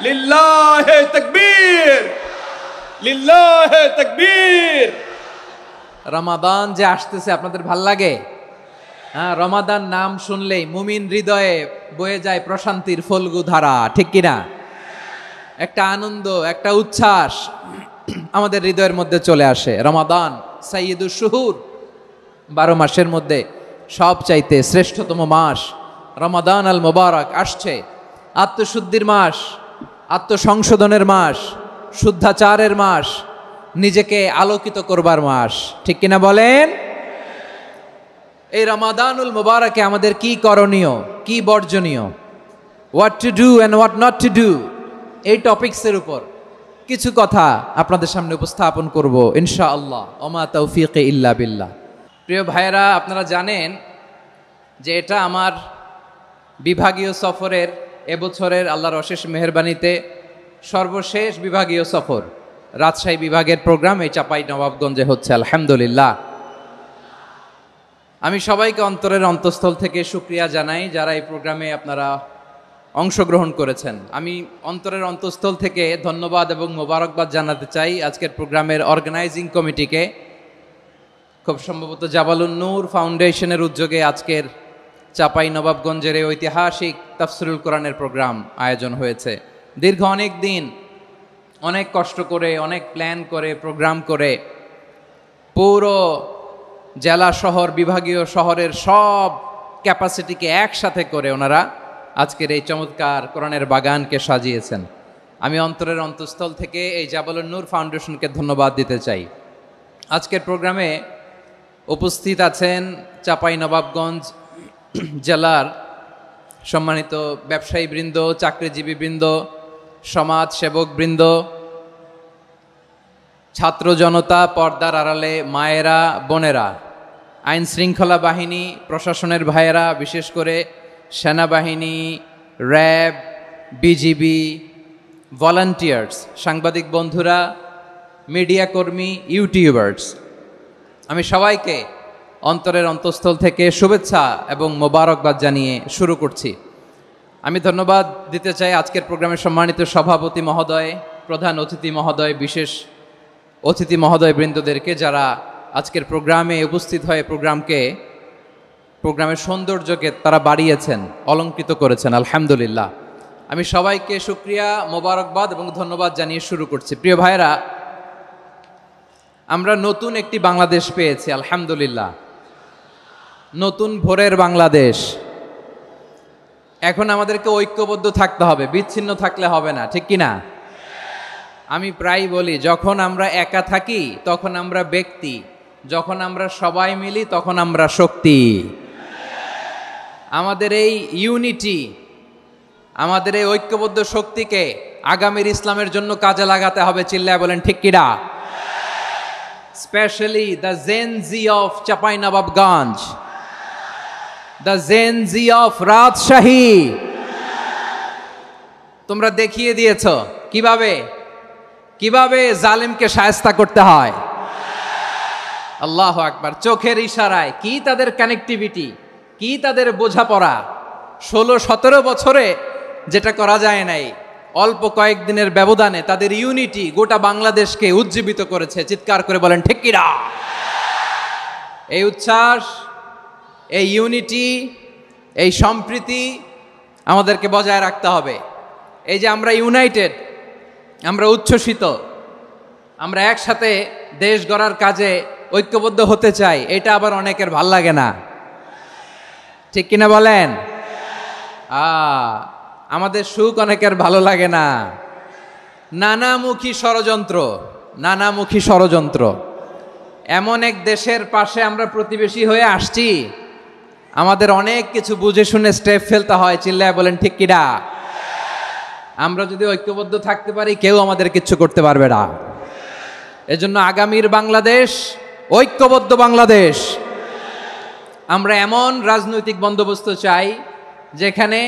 লিল্লাহে তাকবীর, লিল্লাহে তাকবীর। রমাদান যে আসতেছে আপনাদের ভাল লাগে? হ্যাঁ, রমাদান নাম শুনলেই মুমিন হৃদয়ে বয়ে যায় প্রশান্তির ফল্গু ধারা, ঠিক কিনা? একটা আনন্দ, একটা উচ্ছ্বাস আমাদের হৃদয়ের মধ্যে চলে আসে। রমাদান সাইয়্যিদুশ শুহুর, 12 মাসের মধ্যে সব চাইতে শ্রেষ্ঠতম মাস রমাদান আল মুবারক আসছে। আত্মশুদ্ধির মাস, আত্মসংশোধনের মাস, শুদ্ধাচারের মাস, নিজেকে আলোকিত করবার মাস, ঠিক কিনা বলেন? এই রমাদানুল মুবারকে আমাদের কি করণীয়, কি বর্জনীয়, what to do and what not to do, এই টপিকসের উপর কিছু কথা আপনাদের সামনে উপস্থাপন করব ইনশাআল্লাহ। ওমা তৌফিকে ইল্লা বিল্লাহ। প্রিয় ভাইয়েরা, আপনারা জানেন যে এটা আমার বিভাগীয় সফরের এবছরের আল্লাহর অশেষ মেহেরবানিতে সর্বশেষ বিভাগীয় সফর। রাজশাহী বিভাগের প্রোগ্রাম এই চাপাই নবাবগঞ্জে হচ্ছে, আলহামদুলিল্লাহ। আমি সবাইকে অন্তরের অন্তঃস্থল থেকে শুকরিয়া জানাই যারা এই প্রোগ্রামে আপনারা অংশগ্রহণ করেছেন। আমি অন্তরের অন্তঃস্থল থেকে ধন্যবাদ এবং মোবারকবাদ জানাতে চাই আজকের প্রোগ্রামের অর্গানাইজিং কমিটিকে। খুব সম্ভবত জাবালুন নূর ফাউন্ডেশনের উদ্যোগে আজকের চাপাই নবাবগঞ্জের এই ঐতিহাসিক তাফসিরুল কোরআনের প্রোগ্রাম আয়োজন হয়েছে। দীর্ঘ অনেক দিন অনেক কষ্ট করে, অনেক প্ল্যান করে, প্রোগ্রাম করে পুরো জেলা শহর, বিভাগীয় শহরের সব ক্যাপাসিটিকে একসাথে করে ওনারা আজকের এই চমৎকার কোরআনের বাগানকে সাজিয়েছেন। আমি অন্তরের অন্তঃস্থল থেকে এই জাবালুন নূর ফাউন্ডেশনকে ধন্যবাদ দিতে চাই। আজকের প্রোগ্রামে উপস্থিত আছেন চাপাই নবাবগঞ্জ জেলার সম্মানিত ব্যবসায়ী বৃন্দ, চাকরিজীবী বৃন্দ, সমাজ সেবক বৃন্দ, ছাত্র জনতা, পর্দার আড়ালে মায়েরা, বোনেরা, আইন শৃঙ্খলা বাহিনী, প্রশাসনের ভাইয়েরা, বিশেষ করে সেনাবাহিনী, র্যাব, বিজিবি, ভলান্টিয়ার্স, সাংবাদিক বন্ধুরা, মিডিয়া কর্মী, ইউটিউবার্স, আমি সবাইকে অন্তরের অন্তঃস্থল থেকে শুভেচ্ছা এবং মোবারকবাদ জানিয়ে শুরু করছি। আমি ধন্যবাদ দিতে চাই আজকের প্রোগ্রামের সম্মানিত সভাপতি মহোদয়, প্রধান অতিথি মহোদয়, বিশেষ অতিথি মহোদয় বৃন্দদেরকে যারা আজকের প্রোগ্রামে উপস্থিত হয়ে প্রোগ্রামের সৌন্দর্যকে তারা বাড়িয়েছেন, অলঙ্কৃত করেছেন, আলহামদুলিল্লাহ। আমি সবাইকে শুকরিয়া, মোবারকবাদ এবং ধন্যবাদ জানিয়ে শুরু করছি। প্রিয় ভাইয়েরা, আমরা নতুন একটি বাংলাদেশ পেয়েছি, আলহামদুলিল্লাহ। নতুন ভোরের বাংলাদেশ। এখন আমাদেরকে ঐক্যবদ্ধ থাকতে হবে, বিচ্ছিন্ন থাকলে হবে না, ঠিক কিনা? আমি প্রায় বলি, যখন আমরা একা থাকি তখন আমরা ব্যক্তি, যখন আমরা সবাই মিলি তখন আমরা শক্তি। আমাদের এই ইউনিটি, আমাদের এই ঐক্যবদ্ধ শক্তিকে আগামীর ইসলামের জন্য কাজে লাগাতে হবে, চিল্লায় বলেন ঠিক কিনা? Specially the Gen Z of Chapainawabganj, the Gen Z of Rajshahi. তোমরা দেখিয়ে দিয়েছ কিভাবে জালিমকে শায়েস্তা করতে হয়। আল্লাহু আকবার। চোখের ইশারায় কি তাদের কানেক্টিভিটি, কি তাদের বোঝাপড়া। 16-17 বছরে যেটা করা যায় নাই, অল্প কয়েকদিনের ব্যবধানে তাদের ইউনিটি গোটা বাংলাদেশকে উজ্জীবিত করেছে। চিৎকার করে বলেন ঠিক কিনা? এই উচ্ছ্বাস, এই ইউনিটি, এই সম্প্রীতি আমাদেরকে বজায় রাখতে হবে। এই যে আমরা ইউনাইটেড, আমরা উচ্ছ্বসিত, আমরা একসাথে দেশ গড়ার কাজে ঐক্যবদ্ধ হতে চাই, এটা আবার অনেকের ভাল লাগে না, ঠিক কিনা বলেন? আমাদের সুখ অনেকের ভালো লাগে না। নানামুখী ষড়যন্ত্র। এমন এক দেশের পাশে আমরা প্রতিবেশী হয়ে আসছি, আমাদের অনেক কিছু বুঝে শুনে স্টেপ ফেলতে হয়, চিল্লায় বলেন ঠিক কিনা? আমরা যদি ঐক্যবদ্ধ থাকতে পারি কেউ আমাদের কিচ্ছু করতে পারবে না। এজন্য আগামীর বাংলাদেশ ঐক্যবদ্ধ বাংলাদেশ। আমরা এমন রাজনৈতিক বন্দোবস্ত চাই যেখানে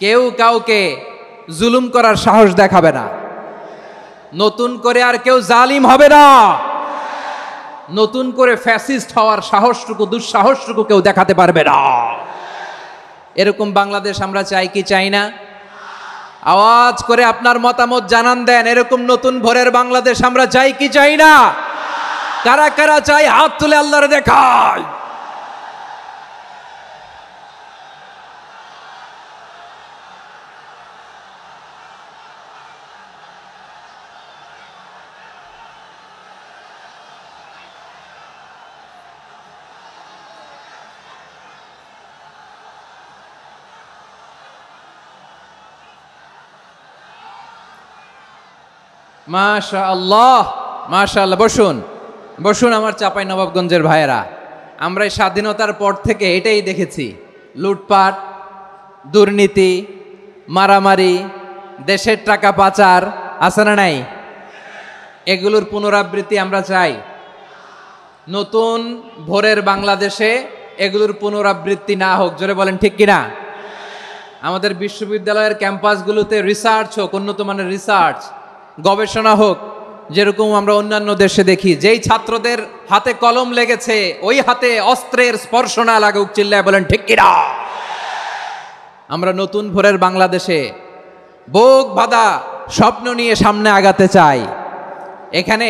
কেউ কাউকে জুলুম করার সাহস দেখাবে না, নতুন করে আর কেউ জালিম হবে না, নতুন করে ফ্যাসিস্ট হওয়ার সাহসটুকু, দুঃসাহসটুকু কেউ দেখাতে পারবে না। এরকম বাংলাদেশ আমরা চাই কি চাই না? আওয়াজ করে আপনার মতামত জানান দেন। এরকম নতুন ভোরের বাংলাদেশ আমরা চাই কি চাই না? কারা কারা চাই হাত তুলে আল্লাহর দেখায়। মাশাআল্লাহ, মাশাআল্লাহ। বসুন বসুন আমার চাঁপাই নবাবগঞ্জের ভাইয়েরা। আমরা এই স্বাধীনতার পর থেকে এটাই দেখেছি, লুটপাট, দুর্নীতি, মারামারি, দেশের টাকা পাচার, আছে না নাই? এগুলোর পুনরাবৃত্তি আমরা চাই। নতুন ভোরের বাংলাদেশে এগুলোর পুনরাবৃত্তি না হোক। জোরে বলেন ঠিক কিনা? আমাদের বিশ্ববিদ্যালয়ের ক্যাম্পাসগুলোতে রিসার্চ হোক, উন্নত মানের রিসার্চ, গবেষণা হোক, যেরকম আমরা অন্যান্য দেশে দেখি। যেই ছাত্রদের হাতে কলম লেগেছে ওই হাতে অস্ত্রের স্পর্শ না লাগুক। চিল্লায় বলেন ঠিক কিনা? আমরা নতুন ভোরের বাংলাদেশে বুক বাঁধা স্বপ্ন নিয়ে সামনে আগাতে চাই। এখানে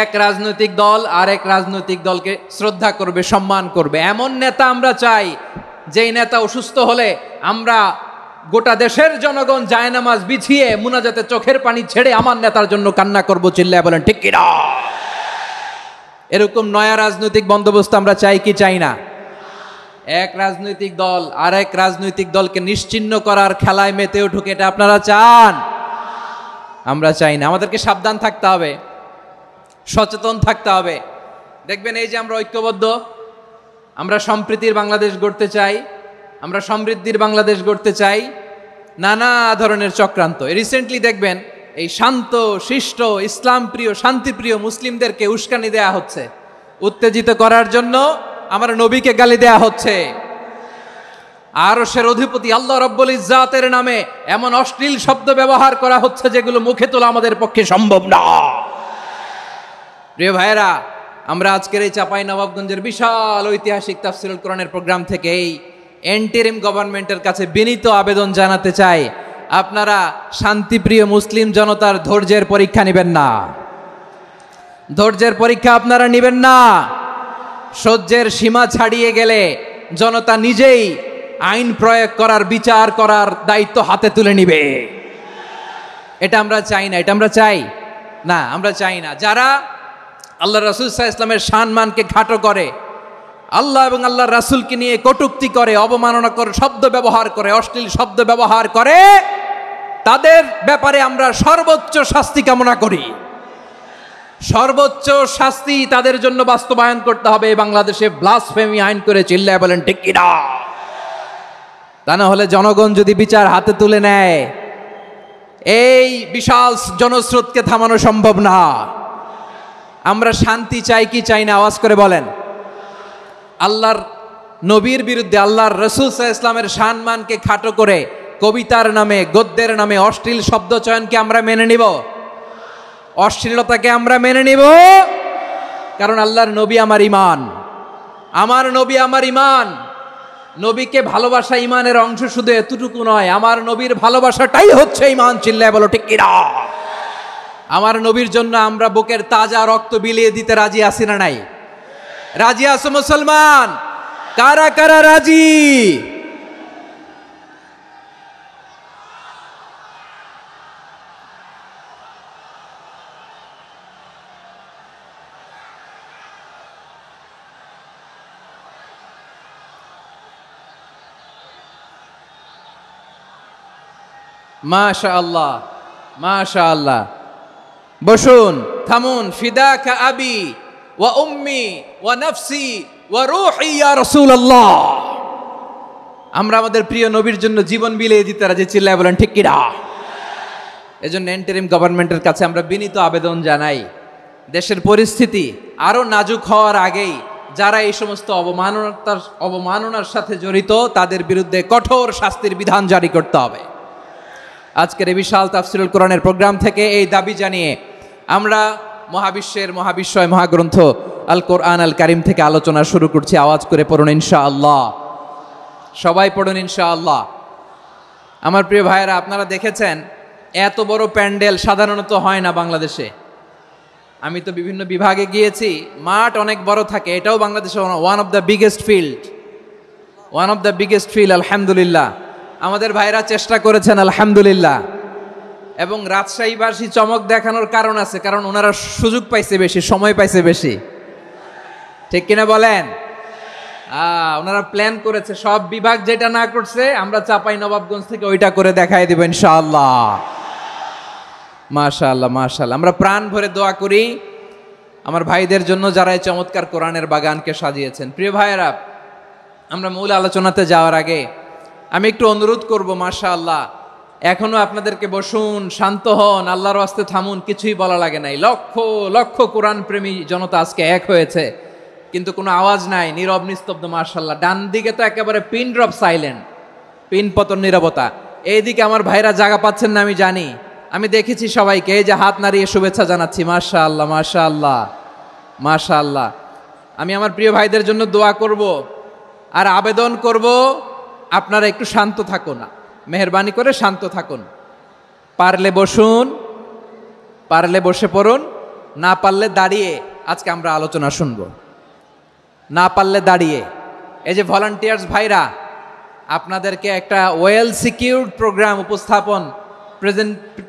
এক রাজনৈতিক দল আর এক রাজনৈতিক দলকে শ্রদ্ধা করবে, সম্মান করবে, এমন নেতা আমরা চাই যেই নেতা অসুস্থ হলে আমরা গোটা দেশের জনগণ জায়নামাজ বিছিয়ে মুনাজাতে চোখের পানি ছেড়ে আমার নেতার জন্য কান্না করব। চিল্লায় বলেন ঠিক কিনা? এরকম নয়া রাজনৈতিক বন্দোবস্ত আমরা চাই কি চাই না? এক রাজনৈতিক দল আর এক রাজনৈতিক দলকে নিশ্চিহ্ন করার খেলায় মেতে উঠুক, এটা আপনারা চান? আমরা চাই না। আমাদেরকে সাবধান থাকতে হবে, সচেতন থাকতে হবে। দেখবেন এই যে আমরা ঐক্যবদ্ধ, আমরা সম্প্রীতির বাংলাদেশ গড়তে চাই, আমরা সমৃদ্ধির বাংলাদেশ গড়তে চাই। নানা ধরনের চক্রান্ত। রিসেন্টলি দেখবেন এই শান্ত শিষ্ট ইসলাম প্রিয় শান্তিপ্রিয় মুসলিমদেরকে উস্কানি দেয়া হচ্ছে, উত্তেজিত করার জন্য আমার নবীকে গালি দেয়া হচ্ছে। আরশের অধিপতি আল্লাহ রব্বুল ইজ্জাতের নামে এমন অশ্লীল শব্দ ব্যবহার করা হচ্ছে যেগুলো মুখে তোলা আমাদের পক্ষে সম্ভব না। প্রিয় ভাইয়েরা, আমরা আজকের এই চাঁপাই নবাবগঞ্জের বিশাল ঐতিহাসিক তাফসীরুল কোরআনের প্রোগ্রাম থেকে এই এন্টারিম গভর্নমেন্টের কাছে বিনীত আবেদন জানাতে চাই, আপনারা শান্তিপ্রিয় মুসলিম জনতার ধৈর্যের পরীক্ষা নেবেন না। ধৈর্যের পরীক্ষা আপনারা নেবেন না। সহ্যের সীমা ছাড়িয়ে গেলে জনতা নিজেই আইন প্রয়োগ করার, বিচার করার দায়িত্ব হাতে তুলে নিবে। এটা আমরা চাই না। এটা আমরা চাই না, আমরা চাই না। যারা আল্লাহ রাসূল সাল্লাল্লাহু আলাইহি ওয়াসাল্লামের সম্মানকে খাটো করে, আল্লাহ এবং আল্লাহর রাসূলকে নিয়ে কটূক্তি করে, অবমাননাকর শব্দ ব্যবহার করে, অশ্লীল শব্দ ব্যবহার করে, তাদের ব্যাপারে আমরা সর্বোচ্চ শাস্তি কামনা করি। সর্বোচ্চ শাস্তি তাদের জন্য বাস্তবায়ন করতে হবে। বাংলাদেশে ব্লাসফেমি আইন করে। চিল্লায় বলেন ঠিক কিনা? তা না হলে জনগণ যদি বিচার হাতে তুলে নেয়, এই বিশাল জনস্রোতকে থামানো সম্ভব না। আমরা শান্তি চাই কি চাই না? আওয়াজ করে বলেন। আল্লাহর নবীর বিরুদ্ধে, আল্লাহর রাসূল সাল্লাল্লাহু আলাইহি ওয়াসাল্লামের সম্মানকে খাটো করে কবিতার নামে, গদ্যের নামে অশ্লীল শব্দ চয়নকে আমরা মেনে নিব? অশ্লীলতাকে আমরা মেনে নিব? কারণ আল্লাহর নবী আমার ঈমান, আমার নবী আমার ঈমান। নবীকে ভালোবাসা ঈমানের অংশ শুধু এতটুকু নয়, আমার নবীর ভালোবাসাটাই হচ্ছে ঈমান। চিল্লায় বলো ঠিক কিনা? আমার নবীর জন্য আমরা বুকের তাজা রক্ত বিলিয়ে দিতে রাজি আছি না নাই? রাজি আছো মুসলমান? কারা কারা রাজি? মাশাআল্লাহ, মাশাআল্লাহ। বসুন, থামুন। ফিদাকা আবি ওয়া উম্মি ওয়া নাফসি ওয়া রূহি ইয়া রাসূলুল্লাহ। আমরা আমাদের প্রিয় নবীর জন্য জীবন বিলিয়ে দিতে রাজি। চিল্লায় বলেন ঠিক কিনা? এজন্য ইন্টারিম গভর্নমেন্টের কাছে আমরা বিনীত আবেদন জানাই, দেশের পরিস্থিতি আরো নাজুক হওয়ার আগেই যারা এই সমস্ত অবমাননার সাথে জড়িত তাদের বিরুদ্ধে কঠোর শাস্তির বিধান জারি করতে হবে। আজকের এই বিশাল তাফসীরুল কোরআনের প্রোগ্রাম থেকে এই দাবি জানিয়ে আমরা মহাবিশ্বের মহাবিশ্বয় মহাগ্রন্থ আল কোরআন আল কারিম থেকে আলোচনা শুরু করছি। আওয়াজ করে পড়ুন ইনশাআল্লাহ। সবাই পড়ুন ইনশাআল্লাহ। আমার প্রিয় ভাইয়েরা, আপনারা দেখেছেন এত বড় প্যান্ডেল সাধারণত হয় না বাংলাদেশে। আমি তো বিভিন্ন বিভাগে গিয়েছি, মাঠ অনেক বড় থাকে, এটাও বাংলাদেশে one of the biggest field. আলহামদুলিল্লাহ, আমাদের ভাইরা চেষ্টা করেছেন আলহামদুলিল্লাহ। এবং রাজশাহীবাসী চমক দেখানোর কারণ আছে, কারণ ওনারা সুযোগ পাইছে বেশি, সময় পাইছে বেশি, ঠিক কিনা বলেন? ওনারা প্ল্যান করেছে, সব বিভাগ যেটা না করছে আমরা চাপাই নবাবগঞ্জ থেকে ওইটা করে দেখাই দেব ইনশাআল্লাহ। মাশাআল্লাহ মাশাআল্লাহ। আমরা প্রাণ ভরে দোয়া করি আমার ভাইদের জন্য যারা এই চমৎকার কোরআনের বাগানকে সাজিয়েছেন। প্রিয় ভাইয়েরা, আমরা মূল আলোচনাতে যাওয়ার আগে আমি একটু অনুরোধ করব, মাশাআল্লাহ এখনো আপনাদেরকে বসুন, শান্ত হন, আল্লাহর ওয়াস্তে থামুন, কিছুই বলা লাগে নাই। লক্ষ লক্ষ কোরআন প্রেমী জনতা আজকে এক হয়েছে, কিন্তু কোনো আওয়াজ নাই, নীরব নিস্তব্ধ। মাশাআল্লাহ, ডান দিকে তো একেবারে পিন ড্রপ সাইলেন্ট, পিন পতন নীরবতা। এইদিকে আমার ভাইরা জায়গা পাচ্ছেন না আমি জানি, আমি দেখেছি সবাইকে, এই যে হাত নাড়িয়ে শুভেচ্ছা জানাচ্ছি। মাশাআল্লাহ মাশাআল্লাহ মাশাআল্লাহ। আমি আমার প্রিয় ভাইদের জন্য দোয়া করব আর আবেদন করব, আপনারা একটু শান্ত থাকুন, মেহেরবানি করে শান্ত থাকুন। পারলে বসুন, পারলে বসে পড়ুন, না পারলে দাঁড়িয়ে আজকে আমরা আলোচনা শুনবো, না পারলে দাঁড়িয়ে। এই যে ভলান্টিয়ার্স ভাইরা, আপনাদেরকে একটা ওয়েল সিকিউরড প্রোগ্রাম উপস্থাপন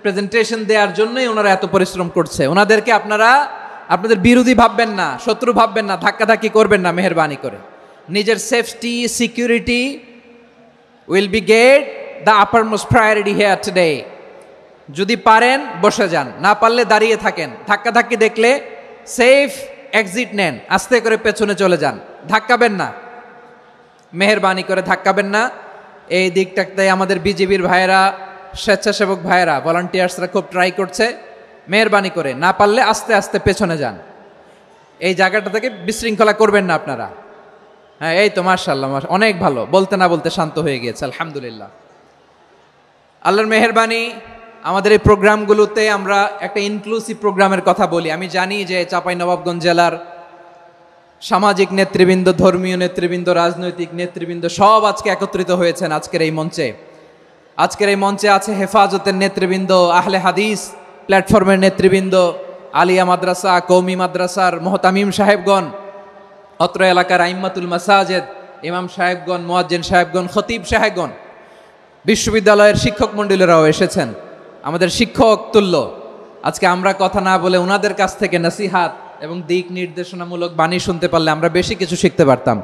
প্রেজেন্টেশন দেওয়ার জন্যই ওনারা এত পরিশ্রম করছে। ওনাদেরকে আপনারা আপনাদের বিরোধী ভাববেন না, শত্রু ভাববেন না, ধাক্কাধাক্কি করবেন না, মেহেরবানি করে। নিজের safety security will be get the uppermost priority here today. যদি পারেন বসে যান, না পারলে দাঁড়িয়ে থাকেন। ধাক্কাধাক্কি দেখলে সেফ এক্সিট নেন, আস্তে করে পেছনে চলে যান, ধাক্কাবেন না, মেহেরবানি করে ধাক্কাবেন না। এই দিকটাতে আমাদের বিজিবির ভাইয়েরা, স্বেচ্ছাসেবক ভাইয়েরা, ভলান্টিয়ার্সরা খুব ট্রাই করছে। মেহেরবানি করে না পারলে আস্তে আস্তে পেছনে যান, এই জায়গাটা থেকে বিশৃঙ্খলা করবেন না আপনারা। হ্যাঁ, এই তো মাশাআল্লাহ, অনেক ভালো, বলতে না বলতে শান্ত হয়ে গিয়েছে, আলহামদুলিল্লাহ। আল্লাহর মেহেরবানি, আমাদের এই প্রোগ্রামগুলোতে আমরা একটা ইনক্লুসিভ প্রোগ্রামের কথা বলি। আমি জানি যে চাঁপাইনবাবগঞ্জ জেলার সামাজিক নেতৃবৃন্দ, ধর্মীয় নেতৃবৃন্দ, রাজনৈতিক নেতৃবৃন্দ সব আজকে একত্রিত হয়েছেন আজকের এই মঞ্চে। আজকের এই মঞ্চে আছে হেফাজতের নেতৃবৃন্দ, আহলে হাদিস প্ল্যাটফর্মের নেতৃবৃন্দ, আলিয়া মাদ্রাসা, কৌমি মাদ্রাসার মোহতামিম সাহেবগণ, অত্র এলাকার আইম্মাতুল মাসাজেদ, ইমাম সাহেবগণ, মুয়াজ্জিন সাহেবগণ, খতিব সাহেবগণ, বিশ্ববিদ্যালয়ের শিক্ষক মণ্ডলীরাও এসেছেন, আমাদের শিক্ষক তুল্য। আজকে আমরা কথা না বলে ওনাদের কাছ থেকে নসিহাত এবং দিক নির্দেশনামূলক বাণী শুনতে পারলে আমরা বেশি কিছু শিখতে পারতাম।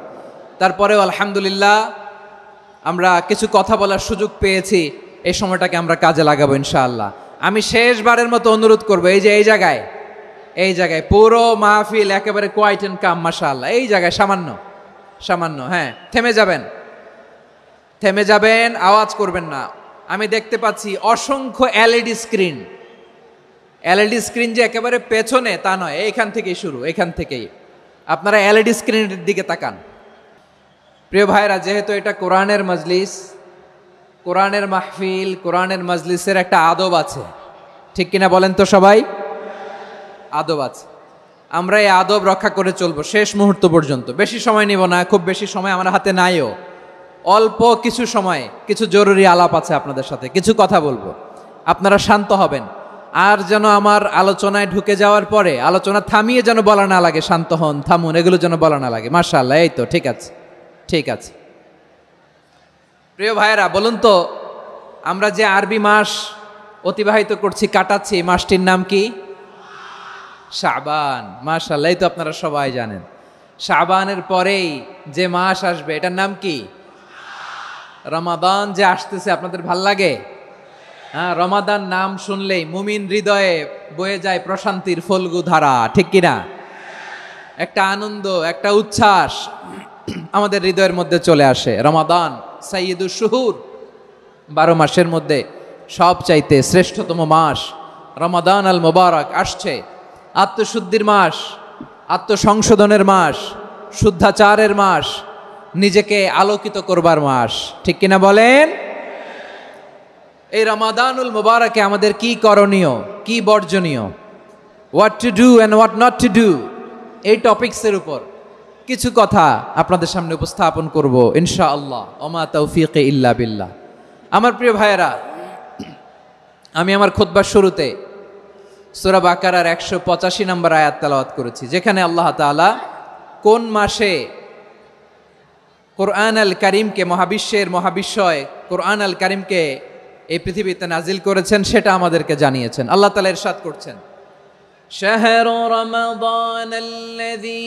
তারপরেও আলহামদুলিল্লাহ আমরা কিছু কথা বলার সুযোগ পেয়েছি, এই সময়টাকে আমরা কাজে লাগাবো ইনশাআল্লাহ। আমি শেষবারের মতো অনুরোধ করবো, এই যে এই জায়গায় পুরো মাহফিল একেবারে কোয়াইট এন্ড কাম, মাশাআল্লাহ। এই জায়গায় সামান্য হ্যাঁ, থেমে যাবেন, আওয়াজ করবেন না। আমি দেখতে পাচ্ছি অসংখ্য এলইডি স্ক্রিন যে একেবারে পেছনে তা নয়, এইখান থেকেই শুরু, এখান থেকেই আপনারা এলইডি স্ক্রিনের দিকে তাকান। প্রিয় ভাইরা, যেহেতু এটা কোরআনের মজলিস, কোরআনের মাহফিল, কোরআনের মজলিসের একটা আদব আছে, ঠিক কিনা বলেন তো সবাই? আদব আছে, আমরা এই আদব রক্ষা করে চলবো শেষ মুহূর্ত পর্যন্ত। বেশি সময় নিব না, খুব বেশি সময় আমার হাতে নাইও, অল্প কিছু সময় কিছু জরুরি আলাপ আছে আপনাদের সাথে, কিছু কথা বলবো, আপনারা শান্ত হবেন। আর যেন আমার আলোচনায় ঢুকে যাওয়ার পরে আলোচনা থামিয়ে যেন বলা না লাগে, শান্ত হন, থামুন, এগুলো যেন বলা না লাগে। মাশাআল্লাহ, এই তো ঠিক আছে। প্রিয় ভাইয়েরা, বলুন তো, আমরা যে আরবি মাস অতিবাহিত করছি, কাটাচ্ছি, মাসটির নাম কি? শাবান। মাশাআল্লাহ, এই তো আপনারা সবাই জানেন। শাবানের পরেই যে মাস আসবে এটার নাম কি? রমাদান যে আসতেছে, আপনাদের ভাল লাগে? হ্যাঁ, রমাদান নাম শুনলেই মুমিন হৃদয়ে বয়ে যায় প্রশান্তির ফল্গু ধারা, ঠিক কিনা? একটা আনন্দ, একটা উচ্ছ্বাস আমাদের হৃদয়ের মধ্যে চলে আসে। রমাদান সাইয়্যিদুশ শুহুর, 12 মাসের মধ্যে সবচাইতে শ্রেষ্ঠতম মাস রমাদান আল মুবারক আসছে। আত্মশুদ্ধির মাস, আত্মসংশোধনের মাস, শুদ্ধাচারের মাস, নিজেকে আলোকিত করবার মাস, ঠিক কিনা বলেন? এই রমাদানুল মুবারকে আমাদের কি করণীয়, কি বর্জনীয়, what to do and what not to do, এই টপিকসের উপর কিছু কথা আপনাদের সামনে উপস্থাপন করব ইনশাআল্লাহ। ওমা তৌফিকে ইল্লা বিল্লাহ। আমার প্রিয় ভাইয়েরা, আমি আমার খুতবার শুরুতে সূরা বাকারার 185 নম্বর আয়াত তেলাওয়াত করেছি, যেখানে আল্লাহ তাআলা কোন মাসে কোরআন আল কারীমকে, মহাবিশ্বের মহাবিশ্বয় কোরআন আল কারীমকে এই পৃথিবীতে নাজিল করেছেন সেটা আমাদেরকে জানিয়েছেন। আল্লাহ তাআলা ইরশাদ করছেন, শাহরু রমাদান আল্লাযী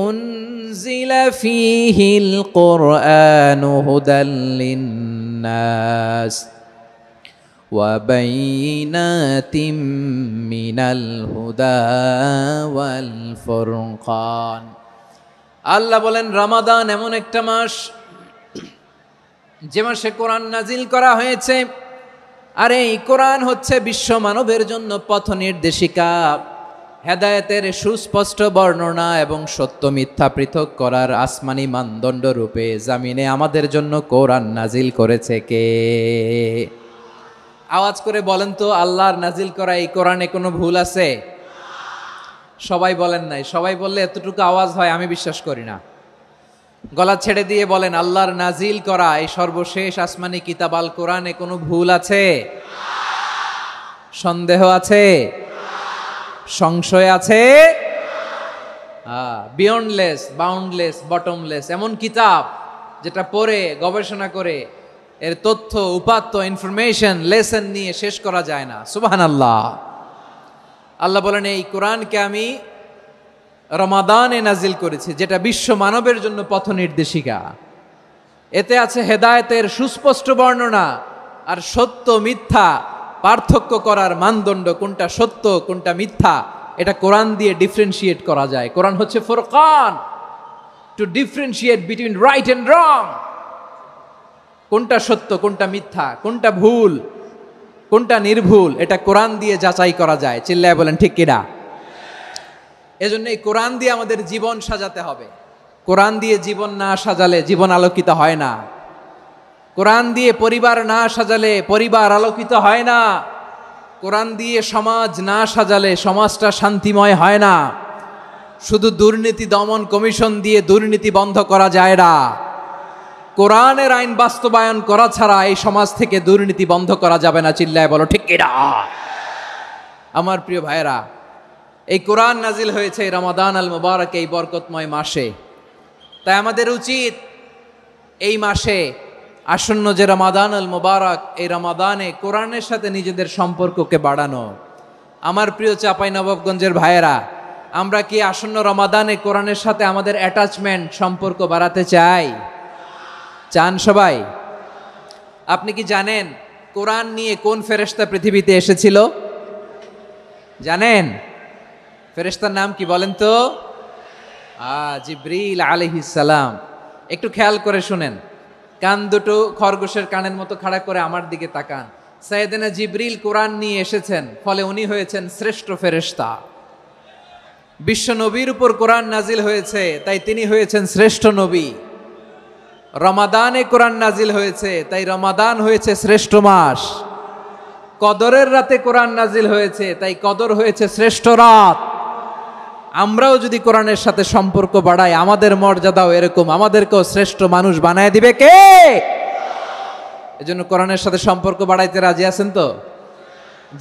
উনজিলা ফীহিল কুরআনু হুদাল লিন্নাস ওয়া বাইনাতিম মিনাল হুদা ওয়াল ফুরকান। আল্লাহ বলেন, রমাদান এমন একটা মাস যে মাসে কোরআন নাজিল করা হয়েছে, আর এই কোরআন হচ্ছে বিশ্ব মানবের জন্য পথ নির্দেশিকা, হেদায়েতের সুস্পষ্ট বর্ণনা এবং সত্য মিথ্যা পৃথক করার আসমানি মানদণ্ড রূপে জামিনে আমাদের জন্য কোরআন নাজিল করেছে কে? আওয়াজ করে বলেন তো, আল্লাহর নাজিল করা এই কোরআনে কোনো ভুল আছে? সবাই বলেন নাই। সবাই বললে এতটুকু আওয়াজ হয় আমি বিশ্বাস করি না। গলা ছেড়ে দিয়ে বলেন, আল্লাহর নাজিল করা এই সর্বশেষ আসমানি কিতাব আল কোরআনে কোনো ভুল আছে? সন্দেহ আছে? সংশয় আছে? বিয়ন্ডলেস, বাউন্ডলেস, বটমলেস, এমন কিতাব যেটা পড়ে গবেষণা করে এর তথ্য, উপাত্ত, ইনফরমেশন, লেসন নিয়ে শেষ করা যায় না। সুবহানাল্লাহ। আল্লাহ বলেন, এই কোরআনকে আমি রমাদানে নাজিল করেছি, যেটা বিশ্ব মানবের জন্য পথ নির্দেশিকা। এতে আছে হেদায়েতের সুস্পষ্ট বর্ণনা আর সত্য মিথ্যা পার্থক্য করার মানদণ্ড, কোনটা সত্য কোনটা মিথ্যা এটা কোরআন দিয়ে ডিফারেন্সিয়েট করা যায়। কোরআন হচ্ছে ফুরকান, to differentiate between right and wrong. কোনটা সত্য কোনটা মিথ্যা, কোনটা ভুল কোনটা নির্ভুল, এটা কোরআন দিয়ে যাচাই করা যায়। চিল্লায় বলেন ঠিক কিনা? এজন্য এই কোরআন দিয়ে আমাদের জীবন সাজাতে হবে। কোরআন দিয়ে জীবন না সাজালে জীবন আলোকিত হয় না। কোরআন দিয়ে পরিবার না সাজালে পরিবার আলোকিত হয় না। কোরআন দিয়ে সমাজ না সাজালে সমাজটা শান্তিময় হয় না। শুধু দুর্নীতি দমন কমিশন দিয়ে দুর্নীতি বন্ধ করা যায় না। কোরআনের আইন বাস্তবায়ন করা ছাড়া এই সমাজ থেকে দুর্নীতি বন্ধ করা যাবে না। চিল্লায় বলো ঠিক কিনা? আমার প্রিয় ভাইয়েরা, এই কোরআন নাজিল হয়েছে রমাদান আল মুবারক, এই বরকতময় মাসে। তাই আমাদের উচিত এই মাসে আসন্ন যে রমাদান আল মুবারক, এই রমাদানে কোরআনের সাথে নিজেদের সম্পর্ককে বাড়ানো। আমার প্রিয় চাঁপাইনবাবগঞ্জের ভাইয়েরা, আমরা কি আসন্ন রমাদানে কোরআনের সাথে আমাদের অ্যাটাচমেন্ট, সম্পর্ক বাড়াতে চাই? চান সবাই? আপনি কি জানেন কোরআন নিয়ে কোন ফেরেশতা পৃথিবীতে এসেছিল? জানেন? ফেরেশতার নাম কি বলেন তো? জিবরিল আলাইহিস সালাম। একটু খেয়াল করে শুনেন, কান দুটো খরগোশের কানের মতো খাড়া করে আমার দিকে তাকান। সাইয়েদনা জিবরিল কোরআন নিয়ে এসেছেন, ফলে উনি হয়েছেন শ্রেষ্ঠ ফেরেশতা। বিশ্ব নবীর উপর কোরআন নাজিল হয়েছে, তাই তিনি হয়েছেন শ্রেষ্ঠ নবী। রমাদানে কোরআন নাজিল হয়েছে, তাই রমাদান হয়েছে শ্রেষ্ঠ মাস। কদরের রাতে কোরআন নাজিল হয়েছে, তাই কদর হয়েছে শ্রেষ্ঠ রাত। আমরাও যদি কোরআনের সাথে সম্পর্ক বাড়াই, আমাদের মর্যাদাও এরকম, আমাদেরকেও শ্রেষ্ঠ মানুষ বানায় দিবে কে? এজন্য কোরআনের সাথে সম্পর্ক বাড়াইতে রাজি আছেন তো?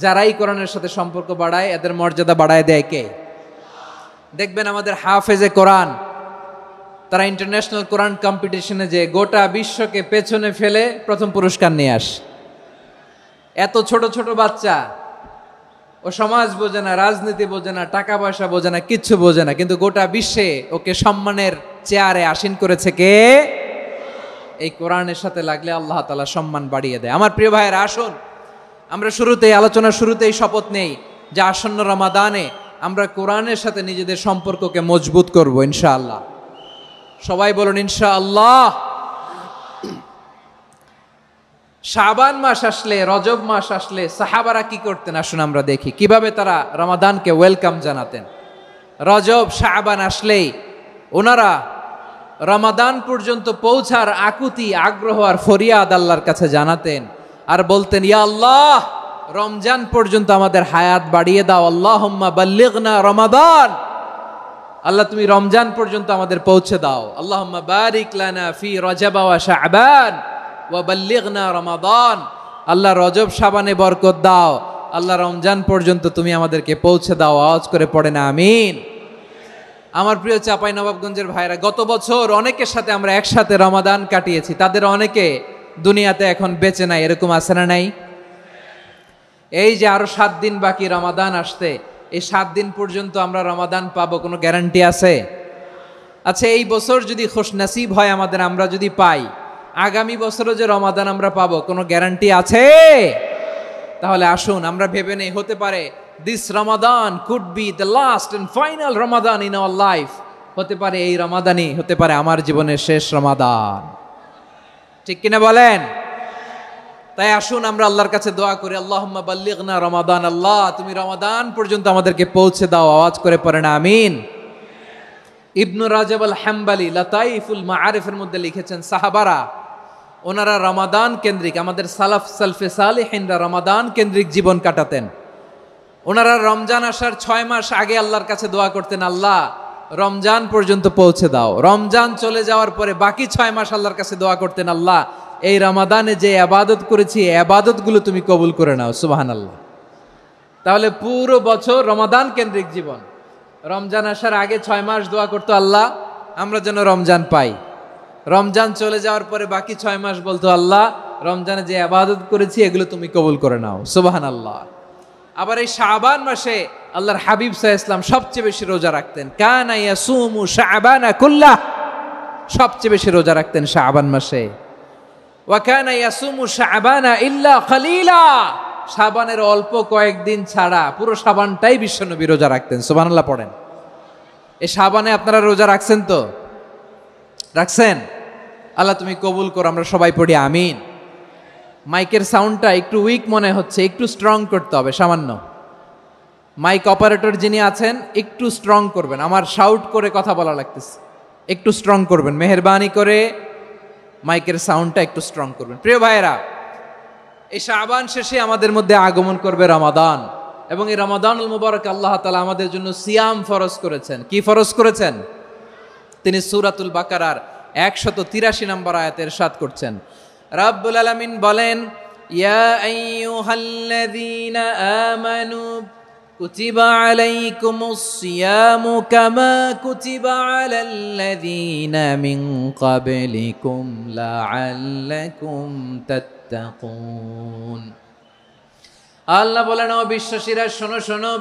যারাই কোরআনের সাথে সম্পর্ক বাড়ায় এদের মর্যাদা বাড়ায় দেয় কে? দেখবেন আমাদের হাফেজে কোরআন, তারা ইন্টারন্যাশনাল কোরআন কম্পিটিশনে যে গোটা বিশ্বকে পেছনে ফেলে প্রথম পুরস্কার নিয়ে আসে। এত ছোট ছোট বাচ্চা, ও সমাজ বোঝে না, রাজনীতি বোঝে না, টাকা পয়সা বোঝে না, কিচ্ছু বোঝে না, কিন্তু গোটা বিশ্বে ওকে সম্মানের চেয়ারে আসীন করেছে কে? এই কোরআনের সাথে লাগলে আল্লাহ তাআলা সম্মান বাড়িয়ে দেয়। আমার প্রিয় ভাইয়েরা, আসুন আমরা শুরুতেই, আলোচনার শুরুতেই শপথ নেই যে আসন্ন রমাদানে আমরা কোরআনের সাথে নিজেদের সম্পর্ককে মজবুত করব ইনশাআল্লাহ। সবাই বলুন ইনশাআল্লাহ। শাবান মাস আসলে, রজব মাস আসলে সাহাবারা কি করতেন আসুন আমরা দেখি, কিভাবে তারা রমাদানকে ওয়েলকাম জানাতেন। রজব শাবান আসলেই ওনারা রমাদান পর্যন্ত পৌঁছার আকুতি, আগ্রহ আর ফরিয়াদ আল্লাহর কাছে জানাতেন আর বলতেন, ইয়া আল্লাহ, রমজান পর্যন্ত আমাদের হায়াত বাড়িয়ে দাও। আল্লাহুম্মা বাল্লিগনা রমাদান, আল্লাহ তুমি রমজান পর্যন্ত আমাদের পৌঁছে দাও। আল্লাহুম্মা বারিক লানা ফি রজব ওয়া শাবান, ওয়া বাল্লিগনা রমাদান, আল্লাহ রজব শাবানে বরকত দাও, আল্লাহ রমজান পর্যন্ত তুমি আমাদেরকে পৌঁছে দাও। আওয়াজ করে পড়েন আমিন। আমার প্রিয় চাঁপাইনবাবগঞ্জের ভাইরা, গত বছর অনেকের সাথে আমরা একসাথে রমাদান কাটিয়েছি, তাদের অনেকে দুনিয়াতে এখন বেঁচে নাই, এরকম আছে না নাই? এই যে আরো 7 দিন বাকি রমাদান আসতে, এই 7 দিন পর্যন্ত আমরা রমাদান পাবো, কোনো গ্যারান্টি আছে? আচ্ছা, এই বছর যদি খুশনসিব হয় আমাদের, আমরা যদি পাই, আগামী বছরও যে রমাদান আমরা পাবো, কোনো গ্যারান্টি আছে? তাহলে আসুন আমরা ভেবে নেই, হতে পারে this Ramadan could be the last and final Ramadan in our life. হতে পারে এই রমাদানই হতে পারে আমার জীবনের শেষ রমাদান। ঠিক কিনা বলেন? তাই আসুন আমরা আল্লাহর কাছে দোয়া করি, আল্লাহুম্মা বাল্লিগনা রমাদান, আল্লাহ তুমি রমাদান পর্যন্ত আমাদেরকে পৌঁছে দাও। আওয়াজ করে পড়েন আমিন। ইবনু রাজব আল হাম্বালি লাতাইফুল মাআরিফের মধ্যে লিখেছেন, সাহাবারা ওনারা রমাদান কেন্দ্রিক, আমাদের সালাফ সালফে সালেহিনরা রমাদান কেন্দ্রিক জীবন কাটাতেন। ওনারা রমজান আসার 6 মাস আগে আল্লাহর কাছে দোয়া করতেন, আল্লাহ রমজান পর্যন্ত পৌঁছে দাও। রমজান চলে যাওয়ার পরে বাকি 6 মাস আল্লাহর কাছে দোয়া করতেন, আল্লাহ এই রমাদানে যে ইবাদত করেছি ইবাদতগুলো তুমি কবুল করে নাও। সুবহানাল্লাহ। তাহলে পুরো বছর রমাদান কেন্দ্রিক জীবন। রমজান আসার আগে 6 মাস দোয়া করতো, আল্লাহ আমরা যেন রমজান পাই। রমজান চলে যাওয়ার পরে বাকি 6 মাস বলতো, আল্লাহ রমজানে যে ইবাদত করেছি এগুলো তুমি কবুল করে নাও। সুবহানাল্লাহ। আবার এই শাবান মাসে আল্লাহর হাবিব সাল্লাল্লাহু আলাইহি ওয়াসাল্লাম সবচেয়ে বেশি রোজা রাখতেন। কানা ইয়াসুমু শাবানা কুল্লাহ, সবচেয়ে বেশি রোজা রাখতেন শাবান মাসে। ওয়া কানা ইয়াসুমু শাবানা ইল্লা কলিলা, শাবানের অল্প কয়েকদিন ছাড়া পুরো শাবানটাই বিশ্বনবী রোজা রাখতেন। সুবহানাল্লাহ পড়েন। এই শাবানে আপনারা রোজা রাখছেন তো? রাখছেন? আল্লাহ তুমি কবুল করো। আমরা সবাই পড়ি আমিন। মাইকের সাউন্ডটা একটু উইক মনে হচ্ছে, একটু স্ট্রং করতে হবে সামান্য। মাইক অপারেটর যিনি আছেন একটু স্ট্রং করবেন, আমার শাউট করে কথা বলা লাগতেছে, একটু স্ট্রং করবেন মেহেরবানি করে। মাইকের সাউন্ডটা একটু স্ট্রং করবেন। প্রিয় ভাইয়েরা, এই শাবান শেষে আমাদের মধ্যে আগমন করবে রমাদান, এবং এই রমাদানুল মুবারক আল্লাহ তাআলা আমাদের জন্য সিয়াম ফরজ করেছেন। কি ফরজ করেছেন? তিনি সূরাতুল বাকারার 183 নম্বর আয়াতে ইরশাদ করছেন, রাব্বুল আলামিন বলেন, ইয়া আইয়ুহাল্লাযীনা আমানু কুতিবা আলাইকুমুস সিয়ামু কামা কুতিবা আলাল্লাযীনা মিন ক্বাবলিকুম লাআল্লাকুম তাত্তাকুন। আল্লাহ বলেন, ও বিশ্বাসীরা শোনো শোনো,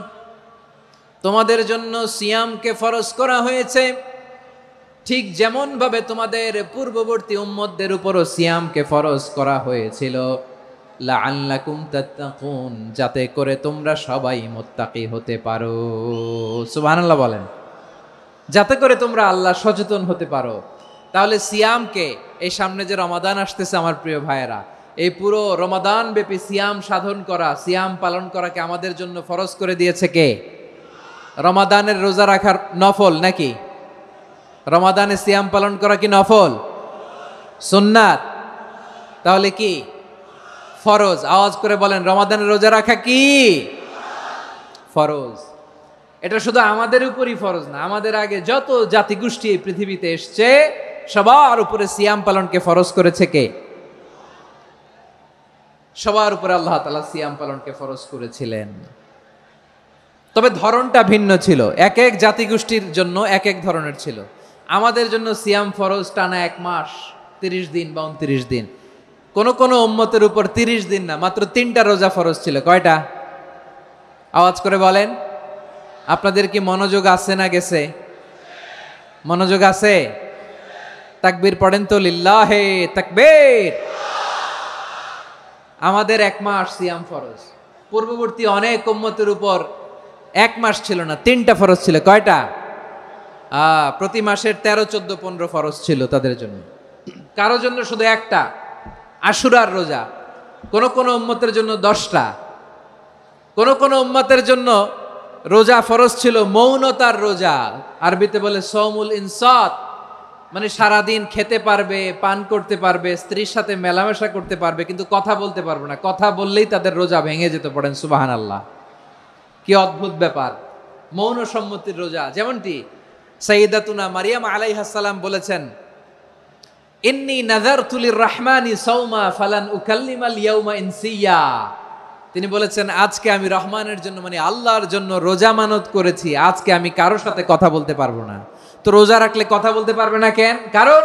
তোমাদের জন্য সিয়ামকে ফরজ করা হয়েছে, ঠিক যেমন ভাবে তোমাদের পূর্ববর্তী উম্মতদের উপরও সিয়ামকে ফরজ করা হয়েছিল, লাআল্লাকুম তাত্তাকুন, যাতে করে তোমরা সবাই মুত্তাকি হতে পারো। সুবহানাল্লাহ বলেন। যাতে করে তোমরা আল্লাহ সচেতন হতে পারো। তাহলে সিয়ামকে, এই সামনে যে রমাদান আসতেছে আমার প্রিয় ভাইয়েরা, এই পুরো রমাদান ব্যাপী সিয়াম সাধন করা, সিয়াম পালন করাকে আমাদের জন্য ফরজ করে দিয়েছে কে? রমাদানের রোজা রাখার নফল নাকি? রমাদানে সিয়াম পালন করা কি নফল? সুন্নাত? তাহলে কি ফরজ? আওয়াজ করে বলেন, রমাদানের রোজা রাখা কি ফরজ? এটা শুধু আমাদের উপরই ফরজ না, আমাদের আগে যত জাতিগোষ্ঠী এই পৃথিবীতে এসছে সবার উপরে সিয়াম পালনকে ফরজ করেছে কে? সবার উপরে আল্লাহ তাআলা সিয়াম পালনকে ফরজ করেছিলেন। তবে ধরনটা ভিন্ন ছিল, এক এক জাতিগোষ্ঠীর জন্য এক এক ধরনের ছিল। আমাদের জন্য সিয়াম ফরজ টানা 1 মাস 30 দিন বা 29 দিন। কোন কোন উম্মতের উপর 30 দিন না, মাত্র 3টা রোজা ফরজ ছিল। কয়টা? আওয়াজ করে বলেন। আপনাদের কি মনোযোগ আছে না গেছে? মনোযোগ আছে? তাকবীর পড়েন তো, লিল্লাহে তাকবীর। আমাদের 1 মাস সিয়াম ফরজ। পূর্ববর্তী অনেক উম্মতের উপর 1 মাস ছিল না, 3টা ফরজ ছিল। কয়টা? প্রতি মাসের 13, 14, 15 ফরজ ছিল তাদের জন্য। কারো জন্য শুধু একটা, আশুরার রোজা। কোন কোন উম্মতের জন্য 10টা। কোন কোন উম্মতের জন্য রোজা ফরজ ছিল মৌনতার রোজা, আরবিতে বলে সৌমুল ইনসাত, মানে সারাদিন খেতে পারবে, পান করতে পারবে, স্ত্রীর সাথে মেলামেশা করতে পারবে, কিন্তু কথা বলতে পারবে না। কথা বললেই তাদের রোজা ভেঙে যেত। পড়েন সুবহানাল্লাহ। কি অদ্ভুত ব্যাপার! মৌন সম্মতির রোজা। যেমনটি সাইয়্যিদাতুনা মারিয়াম আলাইহিস সালাম বলেছেন, ইন্নী নাযারতু লির-রাহমানি সাওমা ফালান উকাল্লিমাল ইয়াওমা ইনসিয়া। তিনি বলেছেন আজকে আমি রহমানের জন্য মানে আল্লাহর জন্য রোজা মানত করেছি, আজকে আমি কারোর সাথে কথা বলতে পারবো না। তো রোজা রাখলে কথা বলতে পারবে না কেন? কারণ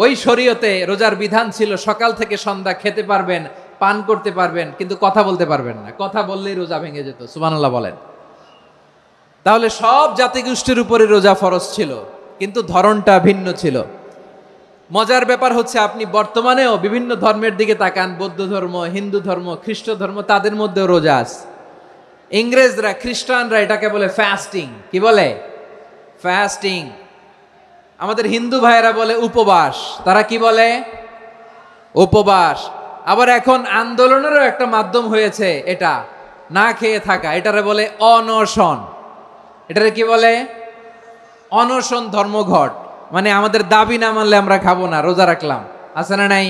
ওই শরীয়তে রোজার বিধান ছিল সকাল থেকে সন্ধ্যা খেতে পারবেন, পান করতে পারবেন, কিন্তু কথা বলতে পারবেন না। কথা বললেই রোজা ভেঙে যেত। সুবহানাল্লাহ বলেন। তাহলে সব জাতিগোষ্ঠীর উপরে রোজা ফরজ ছিল, কিন্তু ধরনটা ভিন্ন ছিল। মজার ব্যাপার হচ্ছে আপনি বর্তমানেও বিভিন্ন ধর্মের দিকে তাকান, বৌদ্ধ ধর্ম, হিন্দু ধর্ম, খ্রিস্ট ধর্ম, তাদের মধ্যেও রোজা আছে। ইংরেজরা, খ্রিস্টানরা এটাকে বলে ফাস্টিং। কি বলে? ফাস্টিং। আমাদের হিন্দু ভাইয়েরা বলে উপবাস। তারা কি বলে? উপবাস। আবার এখন আন্দোলনেরও একটা মাধ্যম হয়েছে এটা, না খেয়ে থাকা। এটারে বলে অনশন। এটারে কি বলে? অনশন ধর্মঘট। মানে আমাদের দাবি না মানলে আমরা খাবো না, রোজা রাখলাম। আছে না নাই?